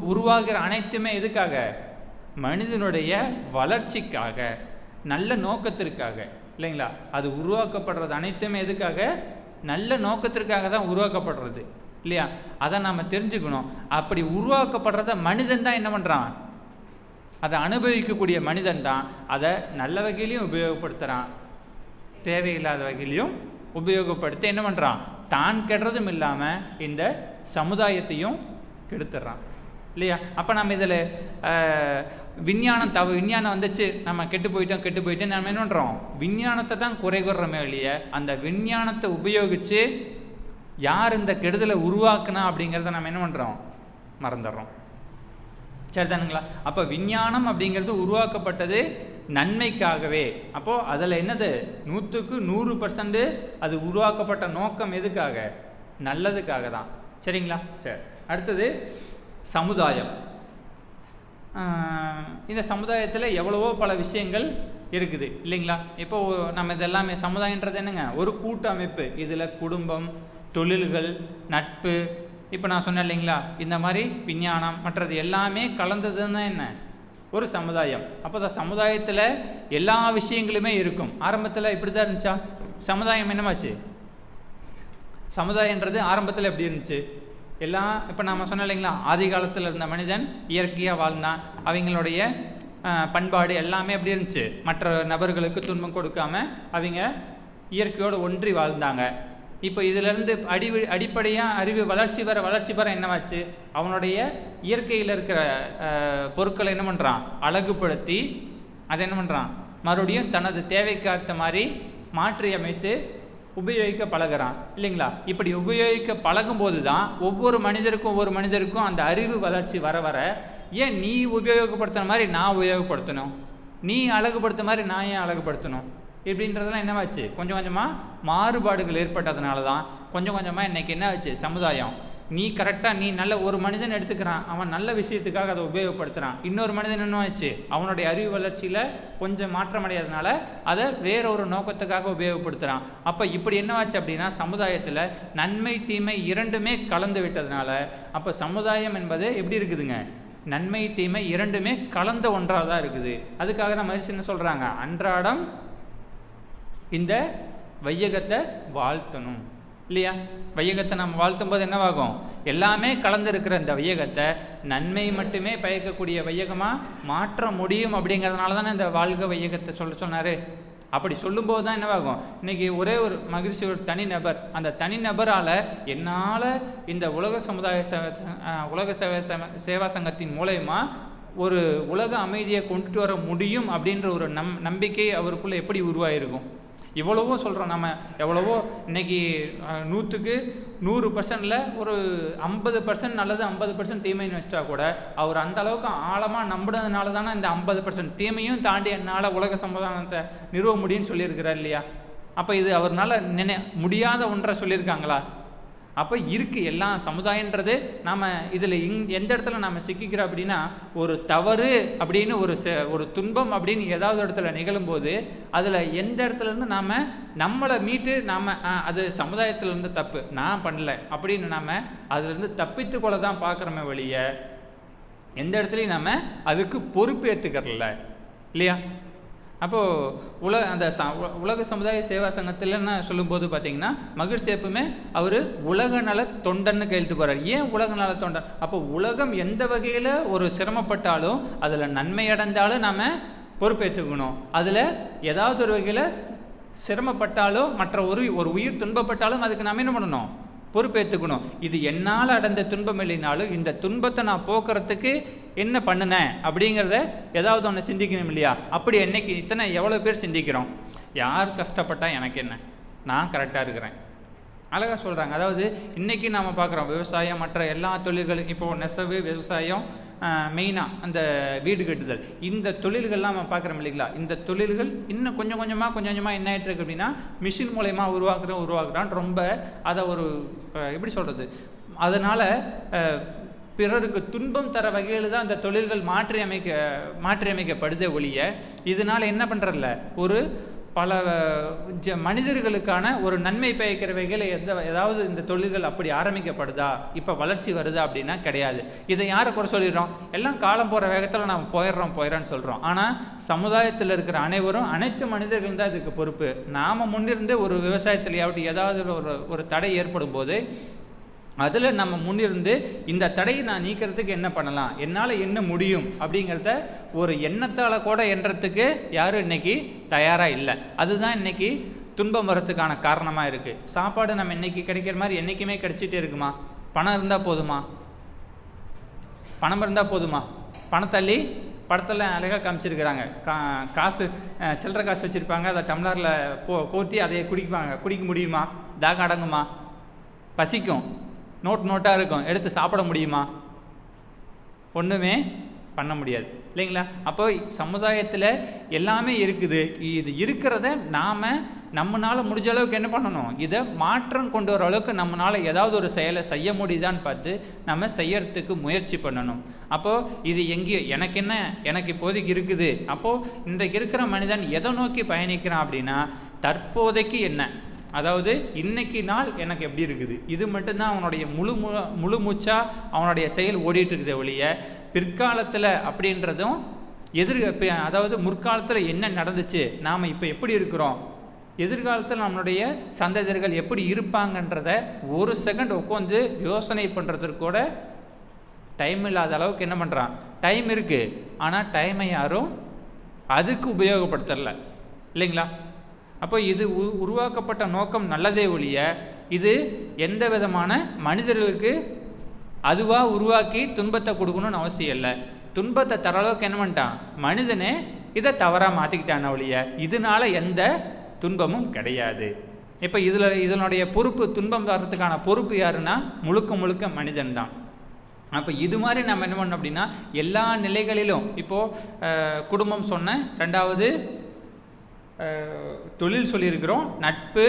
உருவாகிற அனைத்துமே எதுக்காக? மனிதனுடைய வளர்ச்சிக்காக, நல்ல நோக்கத்திற்காக இல்லைங்களா? அது உருவாக்கப்படுறது அனைத்துமே எதுக்காக? நல்ல நோக்கத்திற்காக தான் உருவாக்கப்படுறது இல்லையா? அதை நாம் தெரிஞ்சுக்கணும். அப்படி உருவாக்கப்படுறத மனிதன் தான் என்ன பண்ணுறான்? அதை அனுபவிக்கக்கூடிய மனிதன் தான் அதை நல்ல வகையிலையும் உபயோகப்படுத்துகிறான், தேவையில்லாத வகையிலையும் உபயோகப்படுத்தி என்ன பண்ணுறான்? தான் கெடுறதும் இல்லாமல் இந்த சமுதாயத்தையும் கெடுத்துடுறான் இல்லையா? அப்போ நம்ம இதில் விஞ்ஞானம் வந்துச்சு, நம்ம கெட்டு போயிட்டு நம்ம என்ன பண்ணுறோம்? விஞ்ஞானத்தை தான் குறை கூறுறோமே வெளியே, அந்த விஞ்ஞானத்தை உபயோகித்து யார் இந்த கெடுதலை உருவாக்குனா அப்படிங்கிறத நம்ம என்ன பண்ணுறோம்? மறந்துடுறோம். சரிதானுங்களா? அப்போ விஞ்ஞானம் அப்படிங்கிறது உருவாக்கப்பட்டது நன்மைக்காகவே. அப்போது அதில் என்னது? 100க்கு 100% அது உருவாக்கப்பட்ட நோக்கம் எதுக்காக? நல்லதுக்காக தான். சரிங்களா? சரி, அடுத்தது சமுதாயம். இந்த சமுதாயத்தில் எவ்வளவோ பல விஷயங்கள் இருக்குது இல்லைங்களா? இப்போ நம்ம இதெல்லாமே சமுதாயன்றது என்னங்க? ஒரு கூட்டு அமைப்பு. இதில் குடும்பம், தொழில்கள், நட்பு, இப்போ நான் சொன்னேன் இல்லைங்களா, இந்த மாதிரி விஞ்ஞானம் மற்றது எல்லாமே கலந்ததுன்னு என்ன? ஒரு சமுதாயம். அப்போ அந்த சமுதாயத்தில் எல்லா விஷயங்களுமே இருக்கும். ஆரம்பத்தில் இப்படி தான் இருந்துச்சா? சமுதாயம் என்னமாச்சு? சமுதாயன்றது ஆரம்பத்தில் எப்படி இருந்துச்சு? எல்லாம் இப்போ நாம் சொன்னோம் இல்லைங்களா, ஆதி காலத்தில் இருந்த மனிதன் இயற்கையாக வாழ்ந்தான். அவங்களுடைய பண்பாடு எல்லாமே எப்படி இருந்துச்சு? மற்ற நபர்களுக்கு துன்பம் கொடுக்காம அவங்க இயற்கையோடு ஒன்றி வாழ்ந்தாங்க. இப்போ இதிலேருந்து அடிப்படையாக அறிவு வளர்ச்சி பெற என்னவாச்சு? அவனுடைய இயற்கையில் இருக்கிற பொருட்களை என்ன பண்ணுறான்? அழகுபடுத்தி அதை என்ன பண்ணுறான்? மறுபடியும் தனது தேவைக்காத்த மாதிரி மாற்றி அமைத்து உபயோகிக்க பழகிறான் இல்லைங்களா? இப்படி உபயோகிக்க பழகும்போது தான் ஒவ்வொரு மனிதருக்கும் அந்த அறிவு வளர்ச்சி வர ஏன் நீ உபயோகப்படுத்துன மாதிரி நான் உபயோகப்படுத்தணும், நீ அழகுபடுத்த மாதிரி நான் ஏன் அழகுபடுத்தணும் இப்படின்றதெல்லாம் என்னவாச்சு? கொஞ்சம் கொஞ்சமாக மாறுபாடுகள் ஏற்பட்டதுனால தான் கொஞ்சம் கொஞ்சமாக இன்றைக்கி என்ன ஆச்சு? சமுதாயம் நீ கரெக்டாக நீ நல்ல ஒரு மனிதன் எடுத்துக்கிறான், அவன் நல்ல விஷயத்துக்காக அதை உபயோகப்படுத்துகிறான். இன்னொரு மனிதன் என்ன ஆச்சு? அவனுடைய அறிவு வளர்ச்சியில் கொஞ்சம் மாற்றம் அடையாதனால அதை வேறொரு நோக்கத்துக்காக உபயோகப்படுத்துகிறான். அப்போ இப்படி என்னவாச்சு அப்படின்னா சமுதாயத்தில் நன்மை தீமை இரண்டுமே கலந்து விட்டதுனால அப்போ சமுதாயம் என்பது எப்படி இருக்குதுங்க? நன்மை தீமை இரண்டுமே கலந்த ஒன்றாக தான் இருக்குது. அதுக்காக தான் மனுஷன் என்ன சொல்கிறாங்க? அன்றாடம் இந்த வையகத்தை வாழ்த்தணும் இல்லையா? வையகத்தை நம்ம வாழ்த்தும் போது என்னவாகும்? எல்லாமே கலந்துருக்கிற இந்த வையகத்தை நன்மை மட்டுமே பயக்கக்கூடிய வையகமாக மாற்ற முடியும். அப்படிங்கிறதுனால தானே இந்த வாழ்க வையகத்தை சொன்னார். அப்படி சொல்லும்போது தான் என்னவாகும்? இன்றைக்கி ஒரே ஒரு மகிழ்ச்சி, ஒரு தனிநபர், அந்த தனிநபரால் என்னால் இந்த உலக சேவா சங்கத்தின் மூலயமா ஒரு உலக அமைதியை கொண்டுட்டு வர முடியும் அப்படின்ற ஒரு நம்பிக்கை அவருக்குள்ளே எப்படி உருவாயிருக்கும்? இவ்வளவோ சொல்கிறோம் நம்ம, எவ்வளவோ இன்றைக்கி 100க்கு 100%ல் ஒரு 50% நல்லது 50% தீமைன்னு வச்சிட்டா கூட அவர் அந்த அளவுக்கு ஆழமாக நம்பினதுனால தானே இந்த 50% தீமையும் தாண்டி என்னால் உலக சமுதாயத்தை நிறுவ முடியும்னு சொல்லியிருக்கிறார் இல்லையா? அப்போ இது அவர்னால முடியாத ஒன்றை சொல்லியிருக்காங்களா? அப்போ இருக்குது எல்லாம் சமுதாயன்றது. நாம் இதில் எந்த இடத்துல நாம் சிக்கிக்கிறோம் அப்படின்னா, ஒரு தவறு அப்படின்னு ஒரு துன்பம் அப்படின்னு ஏதாவது இடத்துல நிகழும்போது அதில் எந்த இடத்துலேருந்து நம்மளை மீட்டு அது சமுதாயத்திலேருந்து தப்பு, நான் பண்ணல அப்படின்னு அதுலேருந்து தப்பித்து கொள்ள தான் பார்க்குறோமே வெளியே எந்த இடத்துலையும் அதுக்கு பொறுப்பு ஏற்றுக்கிறல இல்லையா? அப்போது அந்த உலக சமுதாய சேவா சங்கத்தில்னு சொல்லும்போது பார்த்தீங்கன்னா மகிழ்ச்சி எப்பவுமே அவர் உலக நல தொண்டன்னு கையெழுத்து போகிறார். ஏன் உலக நல தொண்டன்? அப்போ உலகம் எந்த வகையில் ஒரு சிரமப்பட்டாலும் அதில் நன்மை அடைந்தாலும் நாம் பொறுப்பேற்றுக்கணும், அதில் ஏதாவது ஒரு வகையில் சிரமப்பட்டாலும் மற்ற ஒரு உயிர் துன்பப்பட்டாலும் அதுக்கு நாம் என்ன பண்ணணும்? பொறுப்பேற்றுக்கணும். இது என்னால் அடைந்த துன்பம் இல்லைனாலும் இந்த துன்பத்தை நான் போக்குறதுக்கு என்ன பண்ணினேன் அப்படிங்கிறத ஏதாவது ஒன்று சிந்திக்கணும் இல்லையா? அப்படி என்னைக்கு எவ்வளோ பேர் சிந்திக்கிறோம்? யார் கஷ்டப்பட்டா எனக்கு என்ன, நான் கரெக்டாக இருக்கிறேன். அழகாக சொல்கிறாங்க. அதாவது இன்றைக்கி நாம் பார்க்குறோம் விவசாயம் மற்ற எல்லா தொழில்களும், இப்போது நெசவு, விவசாயம், மெயினாக அந்த வீடு கட்டுதல், இந்த தொழில்கள்லாம் நம்ம பார்க்குறோம் இல்லைங்களா? இந்த தொழில்கள் இன்னும் கொஞ்சம் கொஞ்சமாக என்ன ஆகிட்டு இருக்கு அப்படின்னா மிஷின் மூலயமா உருவாக்குறான். ரொம்ப அதை ஒரு எப்படி சொல்கிறது, அதனால் பிறருக்கு துன்பம் தர வகையில் தான் அந்த தொழில்கள் மாற்றி அமைக்கப்படுதே ஒழிய இதனால் என்ன பண்ணுறதில்ல, ஒரு பல மனிதர்களுக்கான ஒரு நன்மை பயக்கிற வகையில் ஏதாவது இந்த தொழில்கள் அப்படி ஆரம்பிக்கப்படுதா, இப்போ வளர்ச்சி வருதா அப்படின்னா கிடையாது. இதை யாரை கூட சொல்லிடுறோம்? எல்லாம் காலம் போகிற வேகத்தில் நம்ம போயிடறோன்னு சொல்கிறோம். ஆனால் சமுதாயத்தில் இருக்கிற அனைத்து மனிதர்களும் தான் இதுக்கு பொறுப்பு. நாம் முன்னிருந்து ஒரு விவசாயத்திலேயாவது ஏதாவது ஒரு தடை ஏற்படும் போது அதில் நம்ம முன்னிருந்து இந்த தடையை நான் நீக்கிறதுக்கு என்ன பண்ணலாம், என்னால் என்ன முடியும் அப்படிங்கிறத ஒரு எண்ணத்தால் கூட எண்ணுறதுக்கு யாரும் இன்றைக்கி தயாராக இல்லை. அதுதான் இன்றைக்கி துன்பம் வரத்துக்கான காரணமாக இருக்குது. சாப்பாடு நம்ம இன்றைக்கி கிடைக்கிற மாதிரி என்றைக்குமே கிடைச்சிட்டே இருக்குமா? பணம் இருந்தால் போதுமா? பணத்தள்ளி படத்தில் அழகாக காமிச்சிருக்கிறாங்க. காசு சில்லற காசு வச்சுருப்பாங்க, அதை டம்ளரில் கோர்த்தி அதை குடிக்க முடியுமா? தாகம் அடங்குமா? பசிக்கும், நோட்டாக இருக்கும், எடுத்து சாப்பிட முடியுமா? ஒன்றுமே பண்ண முடியாது இல்லைங்களா? அப்போ சமுதாயத்தில் எல்லாமே இருக்குது. இது இருக்கிறத நம்மளால் முடிஞ்ச அளவுக்கு என்ன பண்ணணும், இதை மாற்றம் கொண்டு வர அளவுக்கு நம்மளால் ஏதாவது ஒரு செயலை செய்ய முடியுதான்னு பார்த்து நம்ம செய்யறதுக்கு முயற்சி பண்ணணும். அப்போது இது எங்கேயோ எனக்கு இப்போதைக்கு இருக்குது. அப்போது இன்றைக்கு இருக்கிற மனிதன் எதை நோக்கி பயணிக்கிறான் அப்படின்னா தற்போதைக்கு என்ன, அதாவது இன்னைக்கு நாள் எனக்கு எப்படி இருக்குது, இது மட்டும்தான் அவனுடைய முழு மூச்சாக அவனுடைய செயல் ஓடிட்டு இருக்குது ஒழிய பிற்காலத்தில் அப்படின்றதும் அதாவது முற்காலத்தில் என்ன நடந்துச்சு, நாம் இப்போ எப்படி இருக்கிறோம், எதிர்காலத்தில் நம்மளுடைய சந்ததியர்கள் எப்படி இருப்பாங்கன்றத ஒரு செகண்ட் உட்காந்து யோசனை பண்ணுறதுக்கு கூட டைம் இல்லாத அளவுக்கு என்ன பண்ணுறான். டைம் இருக்குது, ஆனால் டைமை யாரும் அதுக்கு உபயோகப்படுத்தலை இல்லைங்களா? அப்போ இது உருவாக்கப்பட்ட நோக்கம் நல்லதே ஒழிய இது எந்த விதமான மனிதர்களுக்கு அதுவாக உருவாக்கி துன்பத்தை கொடுக்கணும்னு அவசியம் இல்லை. துன்பத்தை தர அளவுக்கு என்ன பண்ணிட்டான் மனிதனே, இதை தவறாக மாற்றிக்கிட்டான ஒழிய இதனால எந்த துன்பமும் கிடையாது. இப்போ இதனுடைய பொறுப்பு, துன்பம் வர்றதுக்கான பொறுப்பு யாருன்னா முழுக்க மனிதன் தான். அப்போ இது மாதிரி நம்ம என்ன பண்ணோம் அப்படின்னா எல்லா நிலைகளிலும், இப்போது குடும்பம் சொன்ன, ரெண்டாவது தொழில் சொல்லியிருக்கிறோம், நட்பு,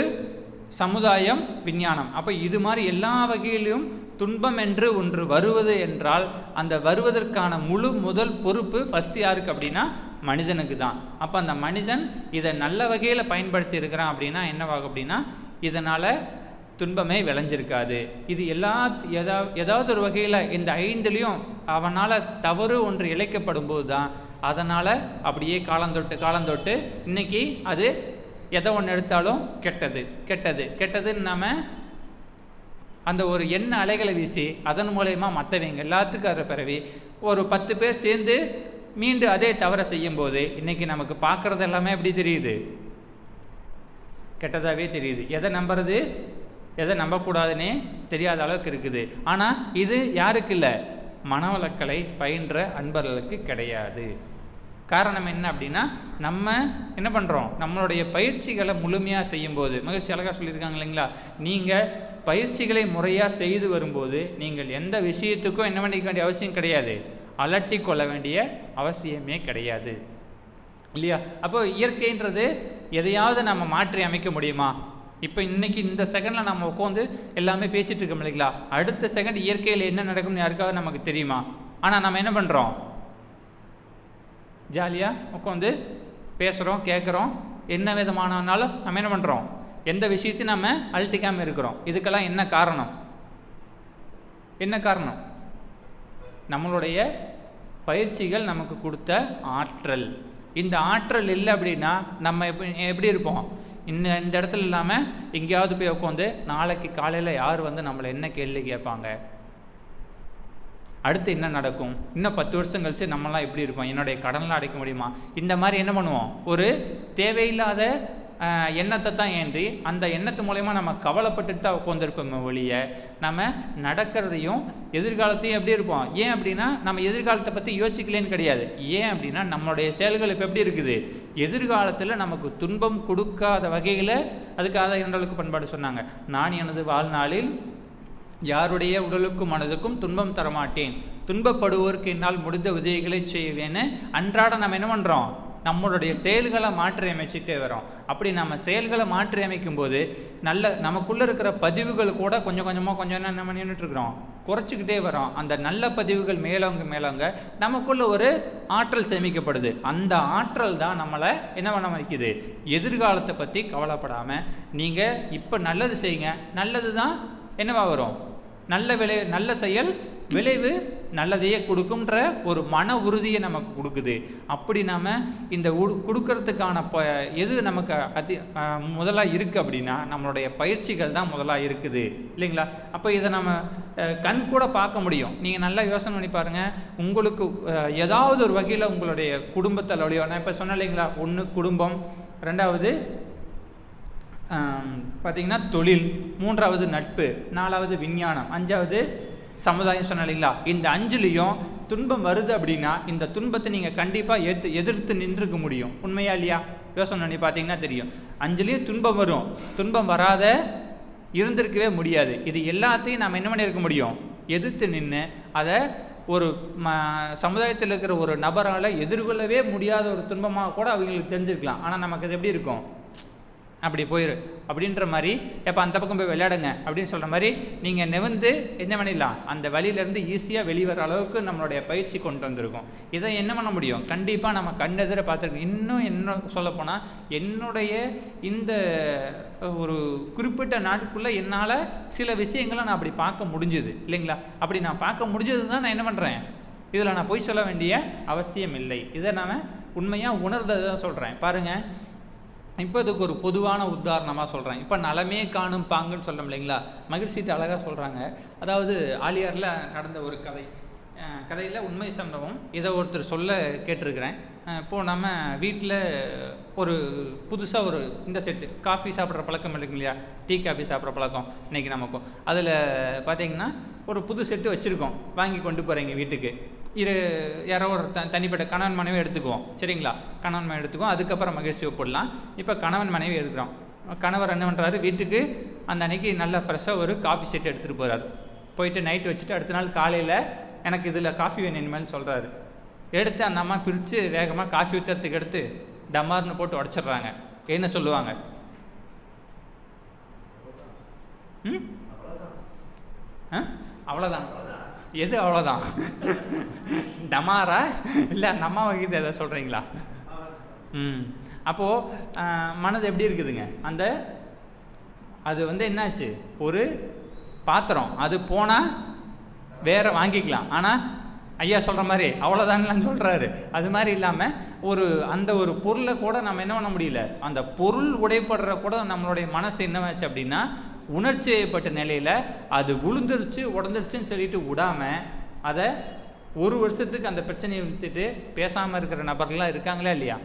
சமுதாயம், விஞ்ஞானம். அப்போ இது மாதிரி எல்லா வகையிலும் துன்பம் என்று ஒன்று வருவது என்றால் அந்த வருவதற்கான முதல் பொறுப்பு ஃபஸ்ட்டு யாருக்கு அப்படின்னா மனிதனுக்கு தான். அப்போ அந்த மனிதன் இதை நல்ல வகையில் பயன்படுத்தி இருக்கிறான் அப்படின்னா என்னவாகும் அப்படின்னா இதனால் துன்பமே விளைஞ்சிருக்காது. இது ஏதாவது ஒரு வகையில் இந்த 5லையும் அவனால் தவறு ஒன்று இழைக்கப்படும் போது தான் அதனால் அப்படியே காலந்தொட்டு இன்னைக்கு அது எதை ஒன்று எடுத்தாலும் கெட்டதுன்னு நாம் அந்த ஒரு எண்ண அலைகளை வீசி அதன் மூலயமா மற்றவங்க எல்லாத்துக்கும் அதை பிறவி ஒரு 10 பேர் சேர்ந்து மீண்டும் அதே தவறை செய்யும்போது இன்றைக்கி நமக்கு பார்க்குறது எல்லாமே எப்படி தெரியுது, கெட்டதாகவே தெரியுது. எதை நம்புறது எதை நம்பக்கூடாதுன்னே தெரியாத அளவுக்கு இருக்குது. ஆனால் இது யாருக்கு இல்லை, மனவளக்கலை பயின்ற அன்பர்களுக்கு கிடையாது. காரணம் என்ன அப்படின்னா நம்ம என்ன பண்ணுறோம், நம்மளுடைய பயிற்சிகளை முழுமையாக செய்யும்போது, மகிழ்ச்சி அழகாக சொல்லியிருக்காங்க இல்லைங்களா, நீங்கள் பயிற்சிகளை முறையாக செய்து வரும்போது நீங்கள் எந்த விஷயத்துக்கும் என்ன பண்ணிக்க வேண்டிய அவசியம் கிடையாது, அலட்டி கொள்ள வேண்டிய அவசியமே கிடையாது இல்லையா? அப்போ இயற்கைன்றது எதையாவது நம்ம மாற்றி அமைக்க முடியுமா? இப்போ இன்னைக்கு இந்த செகண்டில் நம்ம உட்காந்து எல்லாமே பேசிகிட்டு இருக்கோம் இல்லைங்களா, அடுத்த செகண்ட் இயற்கையில் என்ன நடக்கும்னு யாருக்காவது நமக்கு தெரியுமா? ஆனால் நம்ம என்ன பண்ணுறோம், ஜாலியாக உட்காந்து பேசுகிறோம், கேட்குறோம், என்ன விதமானாலும் நம்ம என்ன பண்ணுறோம், எந்த விஷயத்தையும் நம்ம அழட்டிக்காமல் இருக்கிறோம். இதுக்கெல்லாம் என்ன காரணம்? நம்மளுடைய பயிற்சிகள் நமக்கு கொடுத்த ஆற்றல். இந்த ஆற்றல் இல்லை அப்படின்னா நம்ம எப்படி இருப்போம், இந்த இடத்துல இல்லாமல் எங்கேயாவது போய் உட்காந்து நாளைக்கு காலையில் யார் வந்து நம்மளை என்ன கேள்வி கேட்பாங்க, அடுத்து என்ன நடக்கும், இன்னும் 10 வருஷம் கழிச்சு நம்மளாம் எப்படி இருப்போம், என்னுடைய கடன்லாம் அடைக்க முடியுமா, இந்த மாதிரி என்ன பண்ணுவோம், ஒரு தேவையில்லாத எண்ணத்தை தான் ஏந்தி அந்த எண்ணத்து மூலயமா நம்ம கவலைப்பட்டுட்டு தான் உட்காந்துருப்போமே ஒழிய நம்ம நடக்கிறதையும் எதிர்காலத்தையும் எப்படி இருப்போம். ஏன் அப்படின்னா நம்ம எதிர்காலத்தை பற்றி யோசிக்கலேன்னு கிடையாது. ஏன் அப்படின்னா நம்மளுடைய செயல்கள் இப்போ எப்படி இருக்குது, எதிர்காலத்தில் நமக்கு துன்பம் கொடுக்காத வகையில். அதுக்காக இரண்டலுக்கு பண்பாடு சொன்னாங்க, நான் எனது வாழ்நாளில் யாருடைய உடலுக்கும் மனதுக்கும் துன்பம் தரமாட்டேன், துன்பப்படுவோருக்கு என்னால் முடிந்த உதவிகளை செய்வேன்னு அன்றாட நம்ம என்ன பண்ணுறோம், நம்மளுடைய செயல்களை மாற்றி அமைச்சிட்டே வரோம். அப்படி நம்ம செயல்களை மாற்றி அமைக்கும் போது நல்ல நமக்குள்ளே இருக்கிற பதிவுகள் கூட கொஞ்சம் கொஞ்சமாக என்ன பண்ணிட்டு இருக்கிறோம், குறைச்சிக்கிட்டே வரோம். அந்த நல்ல பதிவுகள் மேலோங்க நமக்குள்ள ஒரு ஆற்றல் சேமிக்கப்படுது. அந்த ஆற்றல் தான் நம்மளை என்ன பண்ண வைக்குது, எதிர்காலத்தை பற்றி கவலைப்படாமல் நீங்கள் இப்போ நல்லது செய்யுங்க, நல்லது தான் என்னவா வரும், நல்ல செயல் விளைவு நல்லதையே கொடுக்கும்ன்ற ஒரு மன உறுதியை நமக்கு கொடுக்குது. அப்படி நாம் இந்த கொடுக்கறதுக்கான எது நமக்கு முதலாக இருக்குது அப்படின்னா நம்மளுடைய பயிற்சிகள் தான் முதலாக இருக்குது இல்லைங்களா. அப்போ இதை நம்ம கண் கூட பார்க்க முடியும். நீங்கள் நல்லா யோசனை பண்ணி பாருங்கள், உங்களுக்கு ஏதாவது ஒரு வகையில் உங்களுடைய குடும்பத்தில் நான் இப்போ சொன்னேன் இல்லைங்களா, ஒன்று குடும்பம், ரெண்டாவது பார்த்திங்கன்னா தொழில், மூன்றாவது நட்பு, நாலாவது விஞ்ஞானம், அஞ்சாவது சமுதாயம் சொன்ன இல்லைங்களா. இந்த அஞ்சுலேயும் துன்பம் வருது அப்படின்னா இந்த துன்பத்தை நீங்கள் கண்டிப்பாக எதிர்த்து நின்றுக்க முடியும். உண்மையா இல்லையா? யோசனை பண்ணி பார்த்தீங்கன்னா தெரியும். அஞ்சுலேயும் துன்பம் வரும், துன்பம் வராத இருந்திருக்கவே முடியாது. இது எல்லாத்தையும் நாம் என்ன பண்ணியிருக்க முடியும், எதிர்த்து நின்று அதை ஒரு சமுதாயத்தில் இருக்கிற ஒரு நபரால் எதிர்கொள்ளவே முடியாத ஒரு துன்பமாக கூட அவங்களுக்கு தெரிஞ்சிருக்கலாம். ஆனால் நமக்கு அது எப்படி இருக்கும், அப்படி போயிரு அப்படின்ற மாதிரி, எப்போ அந்த பக்கம் போய் விளையாடுங்க அப்படின்னு சொல்கிற மாதிரி நீங்கள் நிவந்து என்ன பண்ணிடலாம், அந்த வழியிலேருந்து ஈஸியாக வெளிவர அளவுக்கு நம்மளுடைய பயிற்சி கொண்டு வந்திருக்கோம். இதை என்ன பண்ண முடியும், கண்டிப்பாக நம்ம கண்ணெதிர பார்த்துருக்கோம். இன்னும் என்ன சொல்லப்போனால் என்னுடைய இந்த ஒரு குறிப்பிட்ட நாட்டுக்குள்ளே என்னால் சில விஷயங்களை நான் அப்படி பார்க்க முடிஞ்சுது இல்லைங்களா. அப்படி நான் பார்க்க முடிஞ்சது தான் நான் என்ன பண்ணுறேன், இதில் நான் பொய் சொல்ல வேண்டிய அவசியம் இல்லை. இதை நான் உண்மையாக உணர்ந்தது தான் சொல்கிறேன். பாருங்கள், இப்போ இதுக்கு ஒரு பொதுவான உதாரணமாக சொல்கிறேன். இப்போ நலமே காணும் பாங்குன்னு சொல்கிறோம் இல்லைங்களா, மகிழ்ச்சிட்டு அழகாக சொல்கிறாங்க. அதாவது ஆலியாரில் நடந்த ஒரு கதையில் உண்மை சம்பவம். இதை ஒருத்தர் சொல்ல கேட்டிருக்கிறேன். இப்போது நம்ம வீட்டில் ஒரு புதுசாக ஒரு இந்த செட்டு காஃபி சாப்பிட்ற பழக்கம் இருக்கு இல்லையா, டீ காஃபி சாப்பிட்ற பழக்கம் இன்றைக்கி நமக்கும். அதில் பார்த்திங்கன்னா ஒரு புது செட்டு வச்சுருக்கோம், வாங்கி கொண்டு போகிறீங்க வீட்டுக்கு. யாரோ ஒரு தனிப்பட்ட கணவன் மனைவி எடுத்துக்குவோம் சரிங்களா. கணவன் மனைவி எடுத்துக்குவோம், அதுக்கப்புறம் மகிழ்ச்சியை போடலாம். இப்போ கணவன் மனைவி எடுக்கிறோம். கணவர் என்ன பண்ணுறாரு, வீட்டுக்கு அந்த அன்னைக்கு நல்லா ஃப்ரெஷ்ஷாக ஒரு காஃபி செட் எடுத்துகிட்டு போகிறாரு. போயிட்டு நைட்டு வச்சுட்டு அடுத்த நாள் காலையில் எனக்கு இதில் காஃபி வேணும் இனிமேல் சொல்கிறாரு. எடுத்து அந்த அம்மா பிரித்து வேகமாக காஃபி ஊற்றுறதுக்கு எடுத்து டமார்னு போட்டு உடச்சிட்றாங்க. என்ன சொல்லுவாங்க, அவ்வளோதான். எது அவ்வளோதான், டமாரா இல்லை அந்த அம்மா வகைது எதை சொல்கிறீங்களா? அப்போது மனது எப்படி இருக்குதுங்க, அது என்னாச்சு, ஒரு பாத்திரம், அது போனால் வேற வாங்கிக்கலாம். ஆனால் ஐயா சொல்கிற மாதிரி அவ்வளோதான்லாம் சொல்கிறாரு. அது மாதிரி இல்லாமல் அந்த ஒரு பொருளை கூட நம்ம என்ன பண்ண முடியல, அந்த பொருள் உடைப்படுற கூட நம்மளுடைய மனசு என்னவாச்சு அப்படின்னா உணர்ச்சி ஏற்பட்ட நிலையில் அது விழுந்துருச்சு உடஞ்சிருச்சுன்னு சொல்லிட்டு விடாமல் அதை ஒரு வருஷத்துக்கு அந்த பிரச்சனையை விட்டுட்டு பேசாமல் இருக்கிற நபர்கள்லாம் இருக்காங்களா இல்லையா?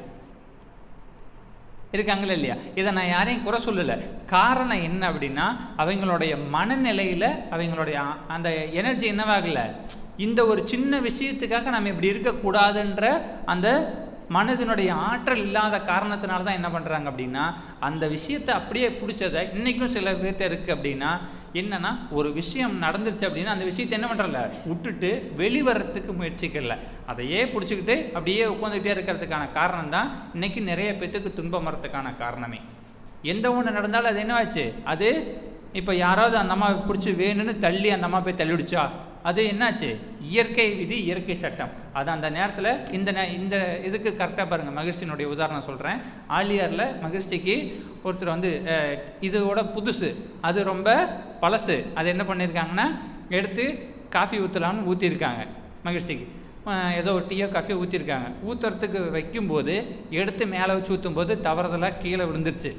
இருக்காங்களா இல்லையா? இதை நான் யாரையும் குறை சொல்லலை. காரணம் என்ன அப்படின்னா அவங்களுடைய மனநிலையில் அவங்களுடைய அந்த எனர்ஜி என்னவாகலை, இந்த ஒரு சின்ன விஷயத்துக்காக நம்ம இப்படி இருக்கக்கூடாதுன்ற அந்த மனதினுடைய ஆற்றல் இல்லாத காரணத்தினால தான் என்ன பண்ணுறாங்க அப்படின்னா அந்த விஷயத்தை அப்படியே பிடிச்சதை இன்றைக்கும் சில பேர்கிட்ட இருக்குது. அப்படின்னா என்னென்னா ஒரு விஷயம் நடந்துருச்சு அப்படின்னா அந்த விஷயத்தை என்ன பண்ணுறல விட்டுட்டு வெளிவரத்துக்கு முயற்சிக்கல, அதையே பிடிச்சிக்கிட்டு அப்படியே உட்காந்துக்கிட்டே இருக்கிறதுக்கான காரணம் தான் இன்றைக்கி நிறைய பேர்த்துக்கு துன்பம் வரத்துக்கான காரணமே. எந்த ஒன்று நடந்தாலும் அது என்னவாச்சு, அது இப்போ யாராவது அந்த அம்மா பிடிச்சி வேணும்னு தள்ளி அந்த அம்மா போய் தள்ளிவிடுச்சா, அது என்னாச்சு, இயற்கை விதி இயற்கை சட்டம். அது அந்த நேரத்தில் இந்த இதுக்கு கரெக்டாக பாருங்கள். மகிழ்ச்சியினுடைய உதாரணம் சொல்கிறேன். ஆலியாரில் மகிழ்ச்சிக்கு ஒருத்தர் இதோட புதுசு, அது ரொம்ப பழசு. அது என்ன பண்ணியிருக்காங்கன்னா எடுத்து காஃபி ஊற்றலான்னு ஊற்றிருக்காங்க. மகிழ்ச்சிக்கு ஏதோ ஒரு டீயோ காஃபியோ ஊற்றிருக்காங்க. ஊற்றுறதுக்கு வைக்கும்போது எடுத்து மேலே வச்சு ஊற்றும்போது தவறுதலாக கீழே விழுந்துருச்சு.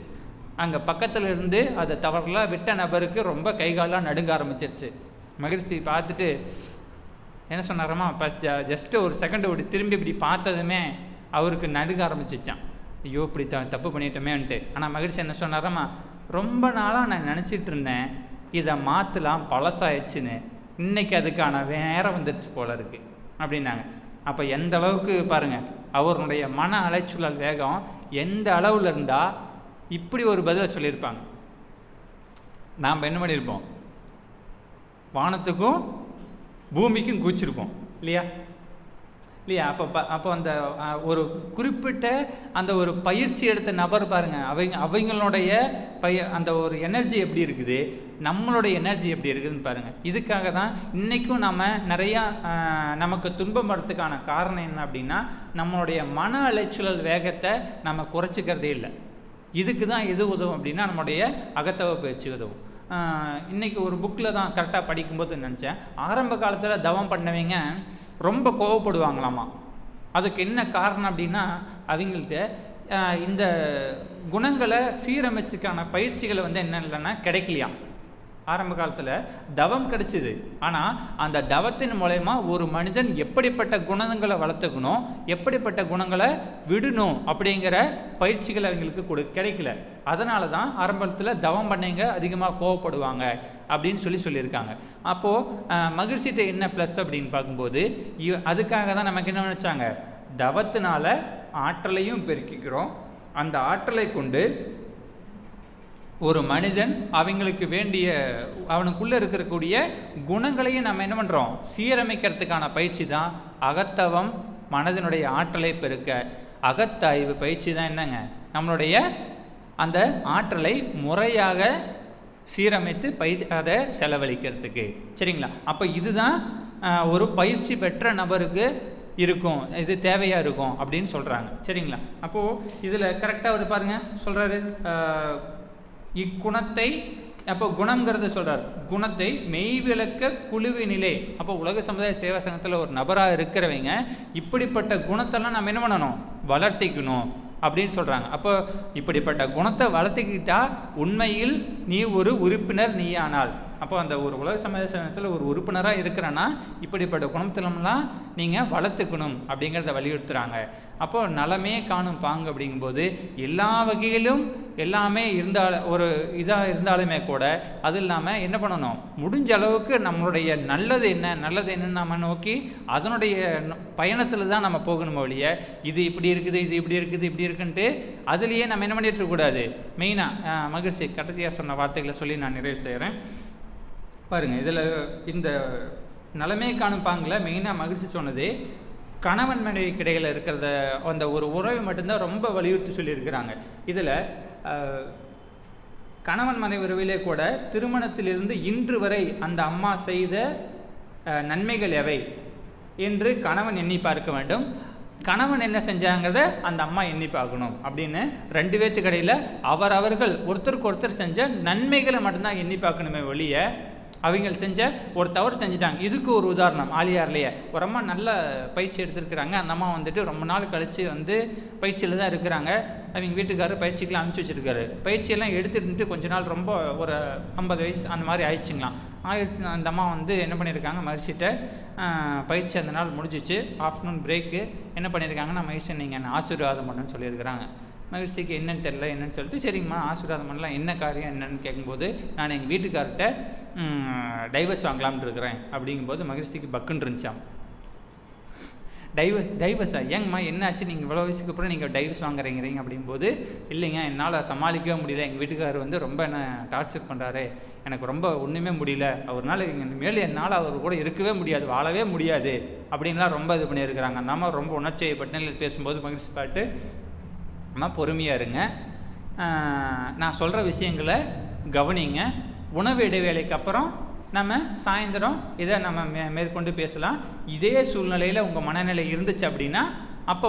அங்கே பக்கத்தில் இருந்து அதை தவறுதலாக விட்ட நபருக்கு ரொம்ப கைகாலெலாம் நடுங்க ஆரம்பிச்சிருச்சு. மகிழ்ச்சி பார்த்துட்டு என்ன சொன்னாரம்மா, ஜஸ்ட்டு ஒரு செகண்ட் இப்படி திரும்பி இப்படி பார்த்ததுமே அவருக்கு நடுங்க ஆரம்பிச்சிச்சான். ஐயோ இப்படி தப்பு பண்ணிட்டோமேன்ட்டு. ஆனால் மகிழ்ச்சி என்ன சொன்னாராம்மா, ரொம்ப நாளாக நான் நினச்சிட்டு இருந்தேன் இதை மாற்றலாம், பழசாயிடுச்சுன்னு, இன்னைக்கு அதுக்கான நேரம் வந்துடுச்சு போல இருக்கு அப்படின்னாங்க. அப்போ எந்த அளவுக்கு பாருங்கள், அவருடைய மன அலைச்சூழல் வேகம் எந்த அளவில் இருந்தால் இப்படி ஒரு பதிலை சொல்லியிருப்பாங்க. நாம் என்ன பண்ணியிருப்போம், வானத்துக்கும் பூமிக்கும் கூச்சிருப்போம் இல்லையா இல்லையா. அப்போ அந்த ஒரு குறிப்பிட்ட அந்த ஒரு பயிற்சி எடுத்த நபர் பாருங்கள், அவங்களுடைய அந்த ஒரு எனர்ஜி எப்படி இருக்குது, நம்மளுடைய எனர்ஜி எப்படி இருக்குதுன்னு பாருங்கள். இதுக்காக தான் இன்றைக்கும் நம்ம நிறையா நமக்கு துன்பம் வரத்துக்கான காரணம் என்ன அப்படின்னா, நம்மளுடைய மன அலைச்சூழல் வேகத்தை நம்ம குறைச்சிக்கிறதே இல்லை. இதுக்கு தான் எது உதவும் அப்படின்னா நம்முடைய அகத்தவ பயிற்சி உதவும். இன்றைக்கி ஒரு புக்கில் தான் கரெக்டாக படிக்கும்போது நினச்சேன், ஆரம்ப காலத்தில் தவம் பண்ணவங்க ரொம்ப கோவப்படுவாங்களாமா. அதுக்கு என்ன காரணம் அப்படின்னா, அவங்கள்ட்ட இந்த குணங்களை சீரமைச்சுக்கான பயிற்சிகளை என்ன இல்லைன்னா கிடைக்கலையாம். ஆரம்ப காலத்தில் தவம் கிடைச்சிது, ஆனால் அந்த தவத்தின் மூலயமா ஒரு மனிதன் எப்படிப்பட்ட குணங்களை வளர்த்துக்கணும், எப்படிப்பட்ட குணங்களை விடணும் அப்படிங்கிற பயிற்சிகள் அவங்களுக்கு கிடைக்கல. அதனால தான் ஆரம்பத்தில் தவம் பண்ணவங்க அதிகமாக கோவப்படுவாங்க அப்படின்னு சொல்லியிருக்காங்க. அப்போது மகிழ்ச்சிட்ட என்ன ப்ளஸ் அப்படின்னு பார்க்கும்போது, அதுக்காக தான் நமக்கு என்ன நினச்சாங்க, தவத்தினால ஆற்றலையும் பெருக்கிக்கிறோம், அந்த ஆற்றலை கொண்டு ஒரு மனிதன் அவங்களுக்கு வேண்டிய அவனுக்குள்ளே இருக்கக்கூடிய குணங்களையும் நம்ம என்ன பண்ணுறோம், சீரமைக்கிறதுக்கான பயிற்சி தான் அகத்தவம். மனதினுடைய ஆற்றலை பெருக்க அகத்தாய்வு பயிற்சி தான் என்னங்க, நம்மளுடைய அந்த ஆற்றலை முறையாக சீரமைத்து அதை செலவழிக்கிறதுக்கு. சரிங்களா. அப்போ இதுதான் ஒரு பயிற்சி பெற்ற நபருக்கு இருக்கும், இது தேவையாக இருக்கும் அப்படின்னு சொல்கிறாங்க. சரிங்களா. அப்போது இதில் கரெக்டாக ஒரு பாருங்கள் சொல்கிறாரு, இக்குணத்தை, அப்போ குணம்ங்கிறத சொல்கிறார், குணத்தை மெய்விளக்க குழுவினிலே. அப்போ உலக சமுதாய சேவா சங்கத்தில் ஒரு நபராக இருக்கிறவங்க இப்படிப்பட்ட குணத்தெல்லாம் நம்ம என்ன பண்ணணும், வளர்த்திக்கணும் அப்படின்னு சொல்கிறாங்க. அப்போ இப்படிப்பட்ட குணத்தை வளர்த்திக்கிட்டா உண்மையில் நீ ஒரு உறுப்பினர் நீயானால், அப்போ அந்த ஒரு உலக சமுதாய சங்கத்தில் ஒரு உறுப்பினராக இருக்கிறன்னா இப்படிப்பட்ட குணத்திலம்லாம் நீங்கள் வளர்த்துக்கணும் அப்படிங்கிறத வலியுறுத்துகிறாங்க. அப்போது நலமே காணும் பாங்கு அப்படிங்கும்போது எல்லா வகையிலும் எல்லாமே ஒரு இதாக இருந்தாலுமே கூட அது இல்லாமல் என்ன பண்ணணும், முடிஞ்ச அளவுக்கு நம்மளுடைய நல்லது என்னன்னு நம்ம நோக்கி அதனுடைய பயணத்தில் தான் நம்ம போகணும் ஒழிய இது இப்படி இருக்குது, இது இப்படி இருக்குது, இப்படி இருக்குன்ட்டு அதுலேயே நம்ம என்ன பண்ணிட்டு இருக்கக்கூடாது. மெயினாக மகிழ்ச்சி கடைசியாக சொன்ன வார்த்தைகளை சொல்லி நான் நிறைவு செய்கிறேன். பாருங்கள், இதில் இந்த நலமே காணும் பாங்கில் மெயினாக மகிழ்ச்சி சொன்னது கணவன் மனைவிக்கு இடையில் இருக்கிறத அந்த ஒரு உறவை மட்டும்தான் ரொம்ப வலியுறுத்தி சொல்லியிருக்கிறாங்க. இதில் கணவன் மனைவி உறவிலே கூட திருமணத்திலிருந்து இன்று வரை அந்த அம்மா செய்த நன்மைகள் எவை என்று கணவன் எண்ணி பார்க்க வேண்டும், கணவன் என்ன செஞ்சாங்கிறத அந்த அம்மா எண்ணி பார்க்கணும் அப்படின்னு ரெண்டு பேர்த்துக்கு இடையில் அவர்கள் ஒருத்தருக்கு ஒருத்தர் செஞ்ச நன்மைகளை மட்டும்தான் எண்ணி பார்க்கணுமே ஒழிய அவங்க செஞ்ச ஒரு தவறு செஞ்சுட்டாங்க. இதுக்கு ஒரு உதாரணம், ஆலியார்லேயே ஒரு அம்மா நல்ல பயிற்சி எடுத்துருக்குறாங்க. அந்த அம்மா ரொம்ப நாள் கழித்து பயிற்சியில் தான் இருக்கிறாங்க. அவங்க வீட்டுக்காரர் பயிற்சிக்கெலாம் அனுப்பிச்சி வச்சுருக்காரு. பயிற்சியெல்லாம் எடுத்துட்டு கொஞ்ச நாள் ரொம்ப ஒரு 50 வயசு அந்த மாதிரி ஆயிடுச்சுங்களாம். அந்த அம்மா என்ன பண்ணியிருக்காங்க, மகிழ்ச்சிட்ட பயிற்சி அந்த நாள் முடிஞ்சிச்சு, ஆஃப்டர்நூன் பிரேக்கு என்ன பண்ணியிருக்காங்கன்னா, மகிழ்ச்சி நீங்கள் என்ன ஆசீர்வாதம் பண்ணுன்னு சொல்லியிருக்கிறாங்க. மகிழ்ச்சிக்கு என்னன்னு தெரில, என்னன்னு சொல்லிட்டு சரிங்கம்மா ஆசீர்வாதம் பண்ணலாம், என்ன காரியம் என்னன்னு கேட்கும்போது நான் எங்கள் வீட்டுக்கார்ட்ட டைவர்ஸ் வாங்கலாம்னு இருக்கிறேன் அப்படிங்கும்போது மகிழ்ச்சிக்கு பக்குன்னு இருந்துச்சாம். டைவர்ஸா, ஏங்கம்மா என்னாச்சு, நீங்கள் இவ்வளோ வயசுக்கு அப்புறம் நீங்கள் டைவர்ஸ் வாங்குறீங்கிறீங்க அப்படிங்கும்போது, இல்லைங்க என்னால் சமாளிக்கவே முடியல, எங்கள் வீட்டுக்காரர் ரொம்ப என்ன டார்ச்சர் பண்ணுறாரு, எனக்கு ரொம்ப ஒன்றுமே முடியல, அவர்னால மேலே என்னால் அவர் கூட இருக்கவே முடியாது, வாழவே முடியாது அப்படின்லாம் ரொம்ப இது பண்ணியிருக்கிறாங்க. அந்த அம்மா ரொம்ப உணர்ச்சியை பட்டினில் பேசும்போது மகிழ்ச்சி பாட்டு, அம்மா பொறுமையாக இருங்க, நான் சொல்கிற விஷயங்களை கவனிங்க, உணவு இடைவேளைக்கு அப்புறம் நம்ம சாயந்தரம் இதை நம்ம மேற்கொண்டு பேசலாம். இதே சூழ்நிலையில் உங்கள் மனநிலை இருந்துச்சு அப்படின்னா அப்போ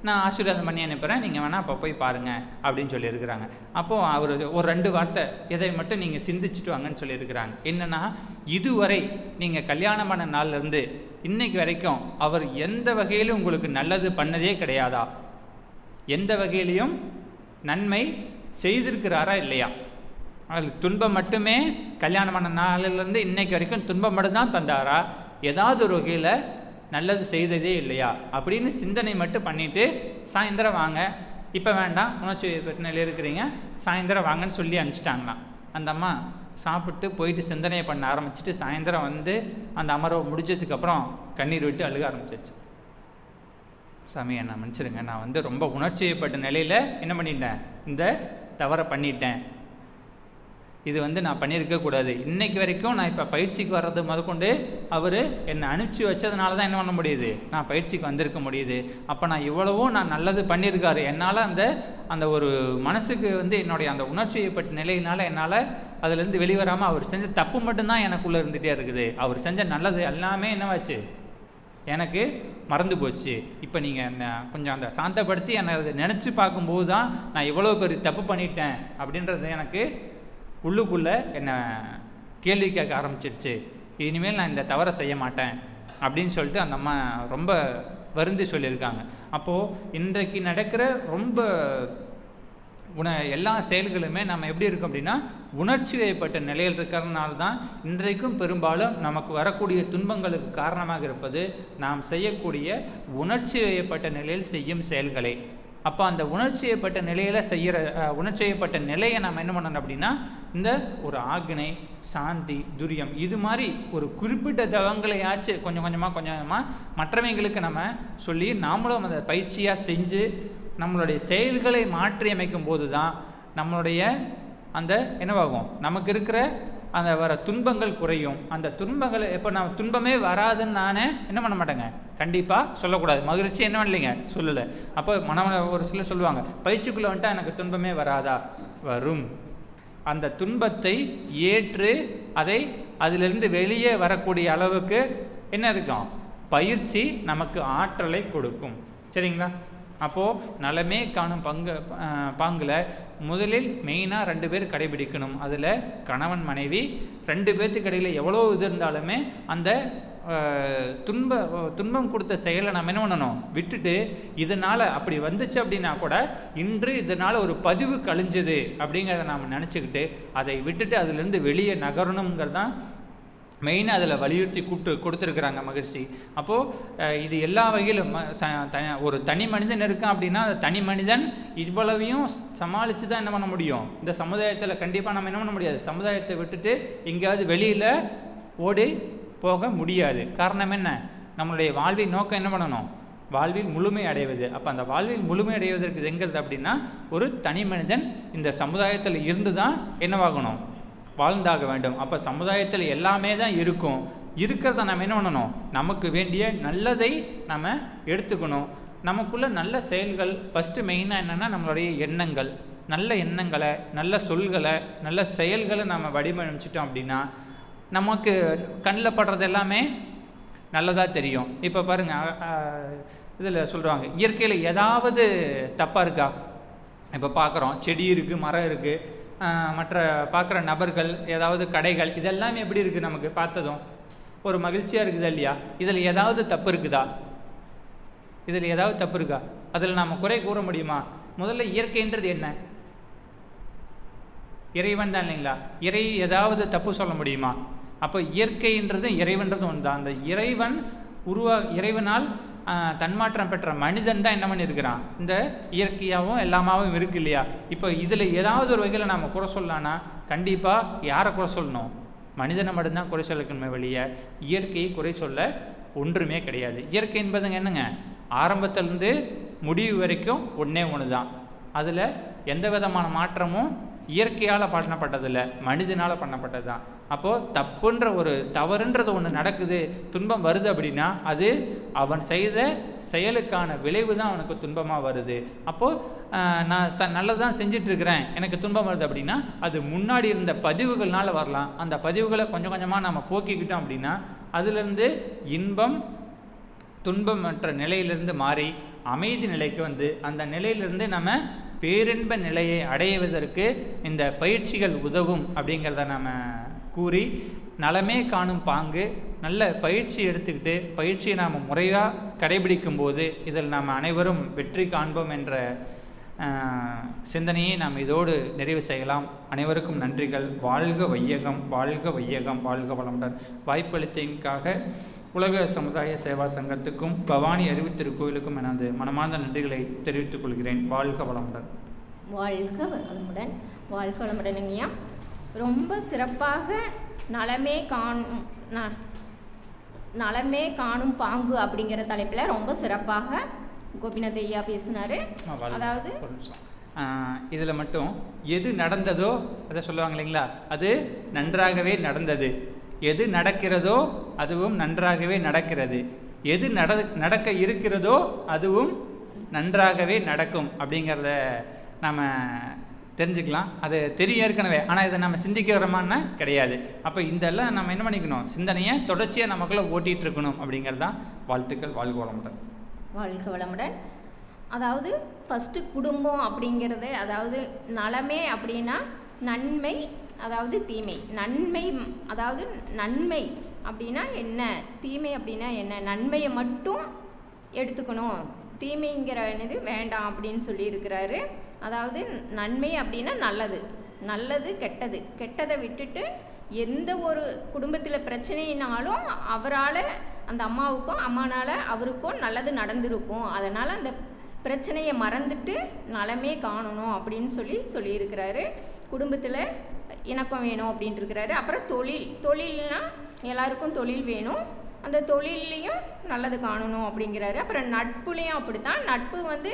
நான் ஆசீர்வாதம் பண்ணி அனுப்புகிறேன், நீங்கள் வேணால் அப்போ போய் பாருங்கள் அப்படின்னு சொல்லியிருக்கிறாங்க. அப்போது அவர் ஒரு 2 வார்த்தை இதை மட்டும் நீங்கள் சிந்திச்சுட்டு வாங்கன்னு சொல்லியிருக்கிறாங்க. என்னென்னா, இதுவரை நீங்கள் கல்யாணம் பண்ண நாள்லேருந்து இன்னைக்கு வரைக்கும் அவர் எந்த வகையிலும் உங்களுக்கு நல்லது பண்ணதே கிடையாதா, எந்த வகையிலையும் நன்மை செய்திருக்கிறாரா இல்லையா, அது துன்பம் மட்டுமே கல்யாணம் பண்ண நாளிலேருந்து இன்னைக்கு வரைக்கும் துன்பம் மட்டும்தான் தந்தாரா, ஏதாவது ஒரு வகையில் நல்லது செய்ததே இல்லையா அப்படின்னு சிந்தனை மட்டும் பண்ணிவிட்டு சாயந்தரம் வாங்க, இப்போ வேண்டாம், உணர்ச்சி வயப்பட்ட நிலையில் இருக்கிறீங்க, சாயந்தரம் வாங்கன்னு சொல்லி அனுப்பிச்சிட்டாங்களாம். அந்த அம்மா சாப்பிட்டு போயிட்டு சிந்தனையை பண்ண ஆரம்பிச்சுட்டு சாயந்தரம் வந்து அந்த அமர்வை முடிச்சதுக்கப்புறம் கண்ணீர் விட்டு அழுக ஆரம்பிச்சிருச்சு. சாமி என்ன மன்னிச்சிருங்க, நான் வந்து ரொம்ப உணர்ச்சி வயப்பட்ட நிலையில் என்ன பண்ணிட்டேன், இந்த தவறை பண்ணிட்டேன், இது வந்து நான் பண்ணியிருக்கக்கூடாது. இன்றைக்கு வரைக்கும் நான் இப்போ பயிற்சிக்கு வர்றது முதற்கொண்டு அவர் என்னை அனுப்பிச்சி வச்சதுனால தான் என்ன பண்ண முடியுது, நான் பயிற்சிக்கு வந்திருக்க முடியுது. அப்போ நான் இவ்வளவும் நான் நல்லது பண்ணியிருக்காரு. என்னால் அந்த ஒரு மனசுக்கு வந்து என்னுடைய அந்த உணர்ச்சி வயப்பட்ட நிலையினால் என்னால் அதுலேருந்து வெளிவராமல் அவர் செஞ்ச தப்பு மட்டும்தான் எனக்குள்ளே இருந்துகிட்டே இருக்குது. அவர் செஞ்ச நல்லது எல்லாமே என்னவாச்சு, எனக்கு மறந்து போச்சு. இப்போ நீங்கள் என்ன கொஞ்சம் அந்த சாந்தப்படுத்தி என்னை அதை நினச்சி பார்க்கும்போது தான் நான் இவ்வளோ பெரிய தப்பு பண்ணிட்டேன் அப்படின்றது எனக்கு உள்ளுக்குள்ளே என்னை கேள்வி கேட்க ஆரம்பிச்சிருச்சு. இனிமேல் நான் இந்த தவறை செய்ய மாட்டேன் அப்படின்னு சொல்லிட்டு அந்த அம்மா ரொம்ப வருந்தி சொல்லியிருக்காங்க. அப்போது இன்றைக்கு நடக்கிற ரொம்ப எல்லா செயல்களுமே நம்ம எப்படி இருக்கும் அப்படின்னா உணர்ச்சி வயப்பட்ட நிலையில் இருக்கிறதுனால தான் இன்றைக்கும் பெரும்பாலும் நமக்கு வரக்கூடிய துன்பங்களுக்கு காரணமாக இருப்பது நாம் செய்யக்கூடிய உணர்ச்சி வயப்பட்ட நிலையில் செய்யும் செயல்களை. அப்போ அந்த உணர்ச்சி வயப்பட்ட நிலையில் செய்கிற உணர்ச்சி வயப்பட்ட நிலையை நம்ம என்ன பண்ணணும் அப்படின்னா இந்த ஒரு ஆக்னை, சாந்தி, துரியம் இது மாதிரி ஒரு குறிப்பிட்ட தவங்களையாச்சும் கொஞ்சம் கொஞ்சமாக மற்றவங்களுக்கு நம்ம சொல்லி நாமளும் அந்த பயிற்சியாக செஞ்சு நம்மளுடைய செயல்களை மாற்றி அமைக்கும் போது தான் நம்மளுடைய அந்த என்னவாகும், நமக்கு இருக்கிற அந்த வர துன்பங்கள் குறையும். அந்த துன்பங்களை இப்போ நான் துன்பமே வராதுன்னு நானே என்ன பண்ண மாட்டேங்க, கண்டிப்பாக சொல்லக்கூடாது. மகிழ்ச்சி என்ன இல்லைங்க சொல்லலை. அப்போ ஒரு சிலர் சொல்லுவாங்க, பயிற்சிக்குள்ளே வந்துட்டால் எனக்கு துன்பமே வராதா, வரும். அந்த துன்பத்தை ஏற்று அதை அதிலிருந்து வெளியே வரக்கூடிய அளவுக்கு என்ன இருக்கும், பயிற்சி நமக்கு ஆற்றலை கொடுக்கும். சரிங்களா? அப்போது நலமே காணும் பாங்கில் முதலில் மெயினாக 2 பேர் கடைபிடிக்கணும். அதில் கணவன் மனைவி 2 பேர்த்துக்கு இடையில் எவ்வளோ இது இருந்தாலுமே அந்த துன்பம் கொடுத்த செயலை நம்ம என்ன பண்ணணும், விட்டுட்டு இதனால் அப்படி வந்துச்சு அப்படின்னா கூட இன்று இதனால் ஒரு பதிவு கழிஞ்சுது அப்படிங்கிறத நாம் நினச்சிக்கிட்டு அதை விட்டுட்டு அதிலேருந்து வெளியே நகரணுங்கிறதான் மெயினாக அதில் வலியுறுத்தி கொடுத்துருக்குறாங்க மகிழ்ச்சி. அப்போது இது எல்லா வகையிலும் ஒரு தனி மனிதன் இருக்கான் அப்படின்னா அந்த தனி மனிதன் இவ்வளவையும் சமாளித்து தான் என்ன பண்ண முடியும். இந்த சமுதாயத்தில் கண்டிப்பாக நம்ம என்ன பண்ண முடியாது, சமுதாயத்தை விட்டுட்டு எங்கேயாவது வெளியில் ஓடி போக முடியாது. காரணம் என்ன, நம்மளுடைய வாழ்வின் நோக்கம் என்ன பண்ணணும், வாழ்வில் முழுமை அடைவது. அப்போ அந்த வாழ்வில் முழுமை அடைவதற்கு எங்கிறது அப்படின்னா ஒரு தனி மனிதன் இந்த சமுதாயத்தில் இருந்து தான் என்னவாகணும், வாழ்ந்தாக வேண்டும். அப்போ சமுதாயத்தில் எல்லாமே தான் இருக்கும். இருக்கிறத நம்ம என்ன பண்ணணும், நமக்கு வேண்டிய நல்லதை நம்ம எடுத்துக்கணும். நமக்குள்ள நல்ல செயல்கள் ஃபஸ்ட்டு மெயினாக என்னென்னா நம்மளுடைய எண்ணங்கள், நல்ல எண்ணங்களை, நல்ல சொல்களை, நல்ல செயல்களை நம்ம வடிவமைச்சிட்டோம் அப்படின்னா நமக்கு கண்ணில் படுறது எல்லாமே நல்லதாக தெரியும். இப்போ பாருங்கள், இதில் சொல்கிறாங்க இயற்கையில் ஏதாவது தப்பாக இருக்கா? இப்போ பார்க்குறோம் செடி இருக்குது, மரம் இருக்குது, மற்ற பார்க்குற நபர்கள், ஏதாவது கடைகள், இதெல்லாமே எப்படி இருக்குது, நமக்கு பார்த்ததும் ஒரு மகிழ்ச்சியாக இருக்குதா இல்லையா? இதில் ஏதாவது தப்பு இருக்குதா? இதில் ஏதாவது தப்பு இருக்கா? அதில் நாம் குறை கூற முடியுமா? முதல்ல இயற்கைன்றது என்ன? இறைவன் தான் இல்லைங்களா? இறை ஏதாவது தப்பு சொல்ல முடியுமா? அப்போ இயற்கைன்றதும் இறைவன்றதும் ஒன்று தான். அந்த இறைவனால் தன்மாற்றம் பெற்ற மனிதன் தான் என்ன பண்ணியிருக்கிறான், இந்த இயற்கையாகவும் எல்லாமாவும் இருக்கு இல்லையா? இப்போ இதில் ஏதாவது ஒரு வகையில் நாம் குறை சொல்லலான்னா கண்டிப்பாக யாரை குறை சொல்லணும், மனிதனை மட்டும்தான் குறை சொல்லணுமே வெளியே இயற்கையை குறை சொல்ல ஒன்றுமே கிடையாது. இயற்கை என்பதுங்க என்னங்க, ஆரம்பத்திலேருந்து முடிவு வரைக்கும் ஒன்றே ஒன்று தான். அதில் எந்த விதமான மாற்றமும் இயற்கையால் பண்ணப்பட்டதில்லை, மனிதனால் பண்ணப்பட்டது தான். அப்போது தப்புன்ற ஒரு தவறுன்றது ஒன்று நடக்குது, துன்பம் வருது அப்படின்னா அது அவன் செய்த செயலுக்கான விளைவு தான் அவனுக்கு துன்பமாக வருது. அப்போது நான் நல்லது தான் செஞ்சிட்ருக்கிறேன், எனக்கு துன்பம் வருது அப்படின்னா அது முன்னாடி இருந்த பதிவுகள்னால வரலாம். அந்த பதிவுகளை கொஞ்சம் கொஞ்சமாக நம்ம போக்கிக்கிட்டோம் அப்படின்னா அதிலிருந்து இன்பம் துன்பமற்ற நிலையிலிருந்து மாறி அமைதி நிலைக்கு வந்து அந்த நிலையிலிருந்து நம்ம பேரின்ப நிலையை அடைவதற்கு இந்த பயிற்சிகள் உதவும் அப்படிங்கிறத நம்ம கூறி, நலமே காணும் பாங்கு நல்ல பயிற்சி எடுத்துக்கிட்டு பயிற்சியை நாம் முறையாக கடைபிடிக்கும் போது இதில் நாம் அனைவரும் வெற்றி காண்போம் என்ற சிந்தனையை நாம் இதோடு நிறைவு செய்யலாம். அனைவருக்கும் நன்றிகள். வாழ்க வையகம், வாழ்க வையகம், வாழ்க வளமுடன். வாய்ப்பளித்ததற்காக உலக சமுதாய சேவா சங்கத்துக்கும் பவானி அறிவுத்திருக்கோயிலுக்கும் எனது மனமார்ந்த நன்றிகளை தெரிவித்துக் கொள்கிறேன். வாழ்க வளமுடன். வாழ்க வளமுடன். வாழ்க வளமுடன். ஐயா ரொம்ப சிறப்பாக நலமே காணும் பாங்கு அப்படிங்கிற தலைப்பில் ரொம்ப சிறப்பாக கோபிநாத் ஐயா பேசினார். அதாவது இதில் மட்டும் எது நடந்ததோ அதை சொல்லுவாங்க இல்லைங்களா, அது நன்றாகவே நடந்தது. எது நடக்கிறதோ அதுவும் நன்றாகவே நடக்கிறது. எது நடக்க இருக்கிறதோ அதுவும் நன்றாகவே நடக்கும் அப்படிங்கிறத நம்ம தெரிஞ்சுக்கலாம். அது தெரியும் ஏற்கனவே, ஆனால் இதை நம்ம சிந்திக்கிறோமான்னா கிடையாது. அப்போ இதெல்லாம் நம்ம என்ன பண்ணிக்கணும், சிந்தனையை தொடர்ச்சியாக நமக்குள்ளே ஓட்டிகிட்டு இருக்கணும் அப்படிங்கிறது தான். வாழ்த்துக்கள். வாழ்க வளமுடன். வாழ்க வளமுடன். அதாவது ஃபஸ்ட்டு குடும்பம் அப்படிங்கிறது, அதாவது நலமே அப்படின்னா நன்மை, அதாவது தீமை. நன்மை அதாவது நன்மை அப்படின்னா என்ன, தீமை அப்படின்னா என்ன, நன்மையை மட்டும் எடுத்துக்கணும், தீமைங்கிற என்னது வேண்டாம் அப்படின்னு சொல்லியிருக்கிறாரு. அதாவது நன்மை அப்படின்னா நல்லது கெட்டது, கெட்டதை விட்டுட்டு எந்த ஒரு குடும்பத்தில் பிரச்சனைனாலும் அவரால் அந்த அம்மாவுக்கும் அம்மானால் அவருக்கும் நல்லது நடந்திருக்கும். அதனால் அந்த பிரச்சனையை மறந்துட்டு நலமே காணணும் அப்படின்னு சொல்லியிருக்கிறாரு. குடும்பத்தில் இணக்கம் வேணும் அப்படின்ட்டு இருக்கிறாரு. அப்புறம் தொழில்னால் எல்லாருக்கும் தொழில் வேணும், அந்த தொழிலையும் நல்லது காணணும் அப்படிங்கிறாரு. அப்புறம் நட்புலேயும் அப்படித்தான். நட்பு வந்து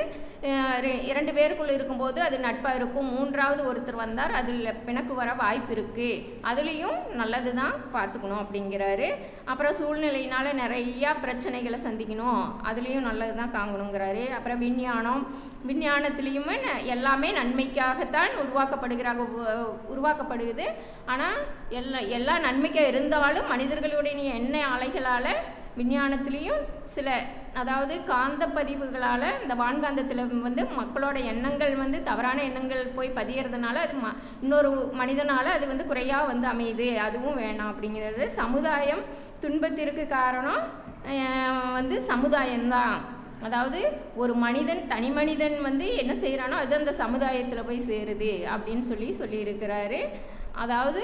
2 பேருக்குள்ளே இருக்கும்போது அது நட்பாக இருக்கும். 3வது ஒருத்தர் வந்தார், அதில் பிணக்கு வர வாய்ப்பு இருக்குது, அதுலேயும் நல்லது தான் பார்த்துக்கணும் அப்படிங்கிறாரு. அப்புறம் சூழ்நிலையினால் நிறையா பிரச்சனைகளை சந்திக்கணும், அதுலேயும் நல்லது தான் காங்கணுங்கிறாரு. அப்புறம் விஞ்ஞானத்துலேயுமே எல்லாமே நன்மைக்காகத்தான் உருவாக்கப்படுகிறது. ஆனால் எல்லா நன்மைக்காக இருந்தாலும் மனிதர்களுடைய எண்ண அலைகளால் விஞ்ஞானத்துலேயும் சில, அதாவது காந்த பதிவுகளால் இந்த வான்காந்தத்தில் வந்து மக்களோட எண்ணங்கள் வந்து தவறான எண்ணங்கள் போய் பதியறதுனால அது இன்னொரு மனிதனால் அது வந்து குறையாக வந்து அமையுது, அதுவும் வேணாம் அப்படிங்கிறது. சமுதாயம் துன்பத்திற்கு காரணம் வந்து சமுதாயம்தான். அதாவது ஒரு தனி மனிதன் வந்து என்ன செய்கிறானோ அது அந்த சமுதாயத்தில் போய் சேருது அப்படின்னு சொல்லியிருக்கிறாரு. அதாவது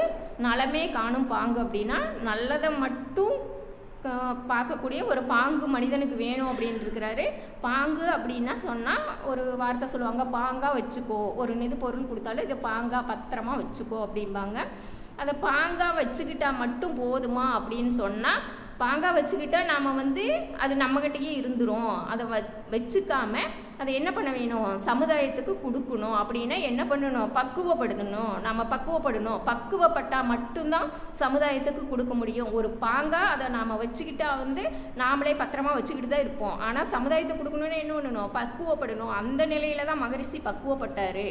நலமே காணும் பாங்கு அப்படின்னா நல்லதை மட்டும் பார்க்கக்கூடிய ஒரு பாங்கு மனிதனுக்கு வேணும் அப்படின்னு இருக்கிறாரு. பாங்கு அப்படின்னா சொன்னால் ஒரு வார்த்தை சொல்லுவாங்க, பாங்காக வச்சுக்கோ, ஒரு பொருள் கொடுத்தாலும் இதை பாங்காக பத்திரமா வச்சுக்கோ அப்படிம்பாங்க. அதை பாங்காக வச்சுக்கிட்டா மட்டும் போதுமா அப்படின்னு சொன்னால், பாங்காக வச்சுக்கிட்டா நாம் வந்து அது நம்மகிட்டயே இருந்துரும். அதை வச்சுக்காம அதை என்ன பண்ண வேணும், சமுதாயத்துக்கு கொடுக்கணும். அப்படின்னா என்ன பண்ணணும், நம்ம பக்குவப்பட்டால் மட்டும்தான் சமுதாயத்துக்கு கொடுக்க முடியும். ஒரு பாங்காக அதை நாம் வச்சுக்கிட்டா வந்து நாமளே பத்திரமா வச்சுக்கிட்டு தான் இருப்போம். ஆனால் சமுதாயத்துக்கு கொடுக்கணும்னு என்ன பண்ணணும், பக்குவப்படணும். அந்த நிலையில தான் மகரிஷி பக்குவப்பட்டார்.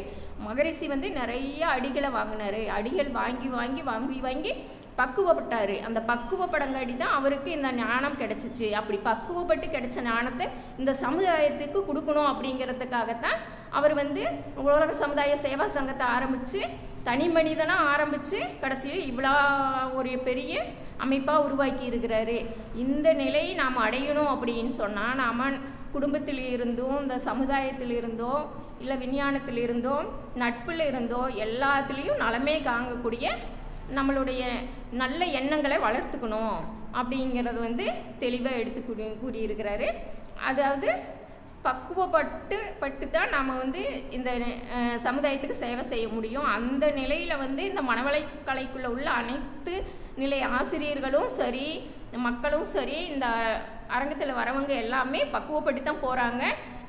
மகரிஷி வந்து நிறைய அடிகளை வாங்கினார். அடிகள் வாங்கி பக்குவப்பட்டார். அந்த பக்குவப்படங்காடி தான் அவருக்கு இந்த ஞானம் கிடைச்சிச்சு. அப்படி பக்குவப்பட்டு கிடைச்ச ஞானத்தை இந்த சமுதாயத்துக்கு கொடுக்கணும் அப்படிங்கிறதுக்காகத்தான் அவர் வந்து உலக சமுதாய சேவா சங்கத்தை ஆரம்பித்து தனி மனிதனாக ஆரம்பித்து கடைசியில் இவ்வளோ ஒரு பெரிய அமைப்பாக உருவாக்கி இருக்கிறாரு. இந்த நிலையை நாம் அடையணும் அப்படின்னு சொன்னால் நாம் குடும்பத்தில் இருந்தோம், இந்த சமுதாயத்தில் இருந்தோ, இல்லை விஞ்ஞானத்தில் இருந்தோ, நட்பில் இருந்தோ, எல்லாத்துலேயும் நலமே காங்கக்கூடிய நம்மளுடைய நல்ல எண்ணங்களை வளர்த்துக்கணும் அப்படிங்கிறது வந்து தெளிவாக எடுத்து கூறியிருக்கிறாரு. அதாவது பக்குவப்பட்டு தான் நாம் வந்து இந்த சமுதாயத்துக்கு சேவை செய்ய முடியும். அந்த நிலையில் வந்து இந்த மனவளக்கலைக்குள்ளே உள்ள அனைத்து நிலை ஆசிரியர்களும் சரி, மக்களும் சரி, இந்த அரங்கத்தில் வரவங்க எல்லாமே பக்குவப்பட்டு தான் போகிறாங்க.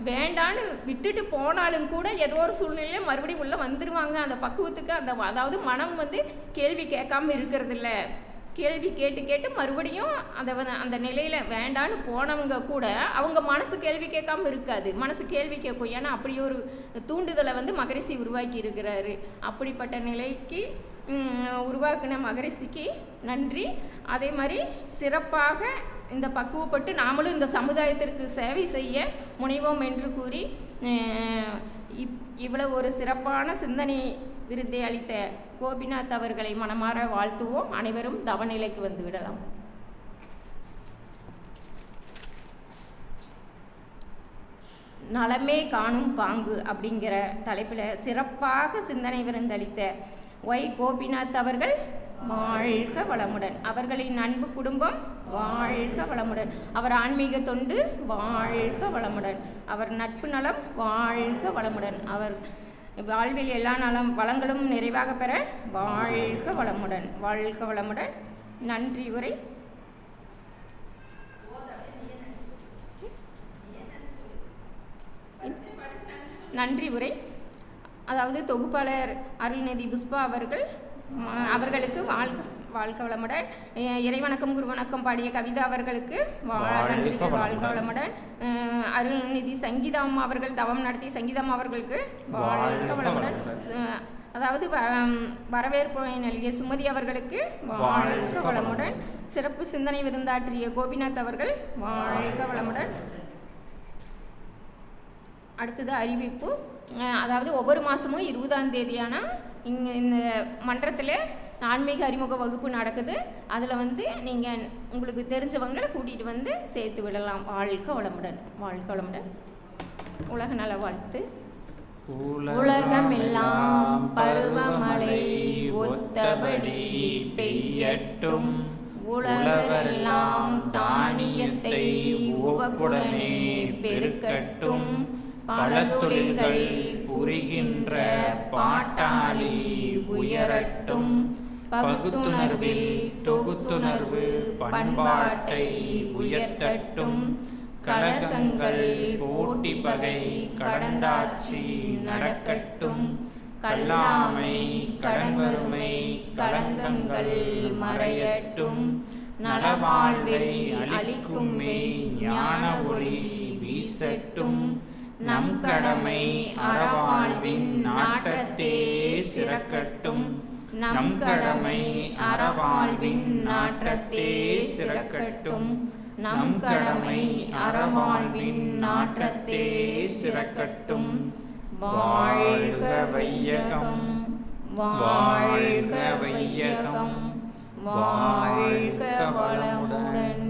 வேண்டான்னு விட்டுட்டு போனாலும் கூட ஏதோ ஒரு சூழ்நிலையில் மறுபடியும் உள்ளே வந்துடுவாங்க. அந்த பக்குவத்துக்கு அதாவது மனம் வந்து கேள்வி கேட்காம இருக்கிறதில்ல, கேள்வி கேட்டு மறுபடியும் அந்த நிலையில் வேண்டான்னு போனவங்க கூட அவங்க மனசு கேள்வி கேட்காம இருக்காது, மனசு கேள்வி கேட்கும். ஏன்னா அப்படி ஒரு தூண்டுதலை வந்து மகரிஷி உருவாக்கி இருக்கிறாரு. அப்படிப்பட்ட நிலைக்கு உருவாக்கின மகரிஷிக்கு நன்றி. அதே மாதிரி சிறப்பாக இந்த பக்குவப்பட்டு நாமளும் இந்த சமுதாயத்திற்கு சேவை செய்ய முனைவோம் என்று கூறி இவ்வளவு ஒரு சிறப்பான சிந்தனை விருதை அளித்த கோபிநாத் அவர்களை மனமாற வாழ்த்துவோம். அனைவரும் தவநிலைக்கு வந்து விடலாம். நலமே காணும் பாங்கு அப்படிங்கிற தலைப்பில் சிறப்பாக சிந்தனை விருந்தளித்த ஒய் கோபிநாத் அவர்கள் வாழ்க வளமுடன். அவர்களின் அன்பு குடும்பம் வாழ்க வளமுடன். அவர் ஆன்மீக தொண்டு வாழ்க வளமுடன். அவர் நட்பு நலம் வாழ்க வளமுடன். அவர் வாழ்வில் எல்லா வளங்களும் நிறைவாக பெற வாழ்க வளமுடன். வாழ்க வளமுடன். நன்றி உரை. நன்றி உரை அதாவது தொகுப்பாளர் அருள்நிதி புஷ்பா அவர்களுக்கு வாழ்க வளமுடன். இறைவணக்கம் குருவணக்கம் பாடிய கவிதா அவர்களுக்கு நன்றிகள் வாழ்க வளமுடன். அருள்நிதி சங்கீதம் அவர்கள் தவம் நடத்திய சங்கீதம் அவர்களுக்கு வாழ்க வளமுடன். அதாவது வரவேற்புரை நல்கிய சுமதி அவர்களுக்கு வாழ்க வளமுடன். சிறப்பு சிந்தனை விருந்தாற்றிய கோபிநாத் அவர்கள் வாழ்க வளமுடன். அடுத்தது அறிவிப்பு. அதாவது ஒவ்வொரு மாதமும் 20ஆம் தேதியான இங்கே இந்த மன்றத்தில் ஆன்மீக அறிமுக வகுப்பு நடக்குது. அதில் நீங்கள் உங்களுக்கு தெரிஞ்சவங்களை கூட்டிகிட்டு சேர்த்து விடலாம். வாழ்க வளமுடன். வாழ்க வளமுடன். உலக நல வாழ்த்து. உலகமெல்லாம் பருவமழை ஒத்தபடி பெய்யட்டும். உலகெல்லாம் தானியத்தை உவப்புடனே பெருக்கட்டும். பல தொழில்கள் புரிகின்ற பாட்டாளி உயரட்டும். பகுத்துணர்வில் தொகுத்துணர்வு பண்பாட்டை உயர்த்தட்டும். கலகங்கள் போட்டி பகை கடந்தாட்சி நடக்கட்டும். கல்லாமை கடன்வறுமை களங்கங்கள் மறையட்டும். நலவாழ்வை அளிக்கும் மெய் ஞான ஒளி வீசட்டும். நம் கடமை அறவாழ்வின் நாட்டத்தே சிறக்கட்டும். நம் கடமை அறவாழ்வின் நாட்டத்தே சிறக்கட்டும். நம் கடமை அறவாழ்வின் நாட்டத்தே சிறக்கட்டும். வாழ்க வையகம். வாழ்க வையகம். வாழ்க வளமுடன்.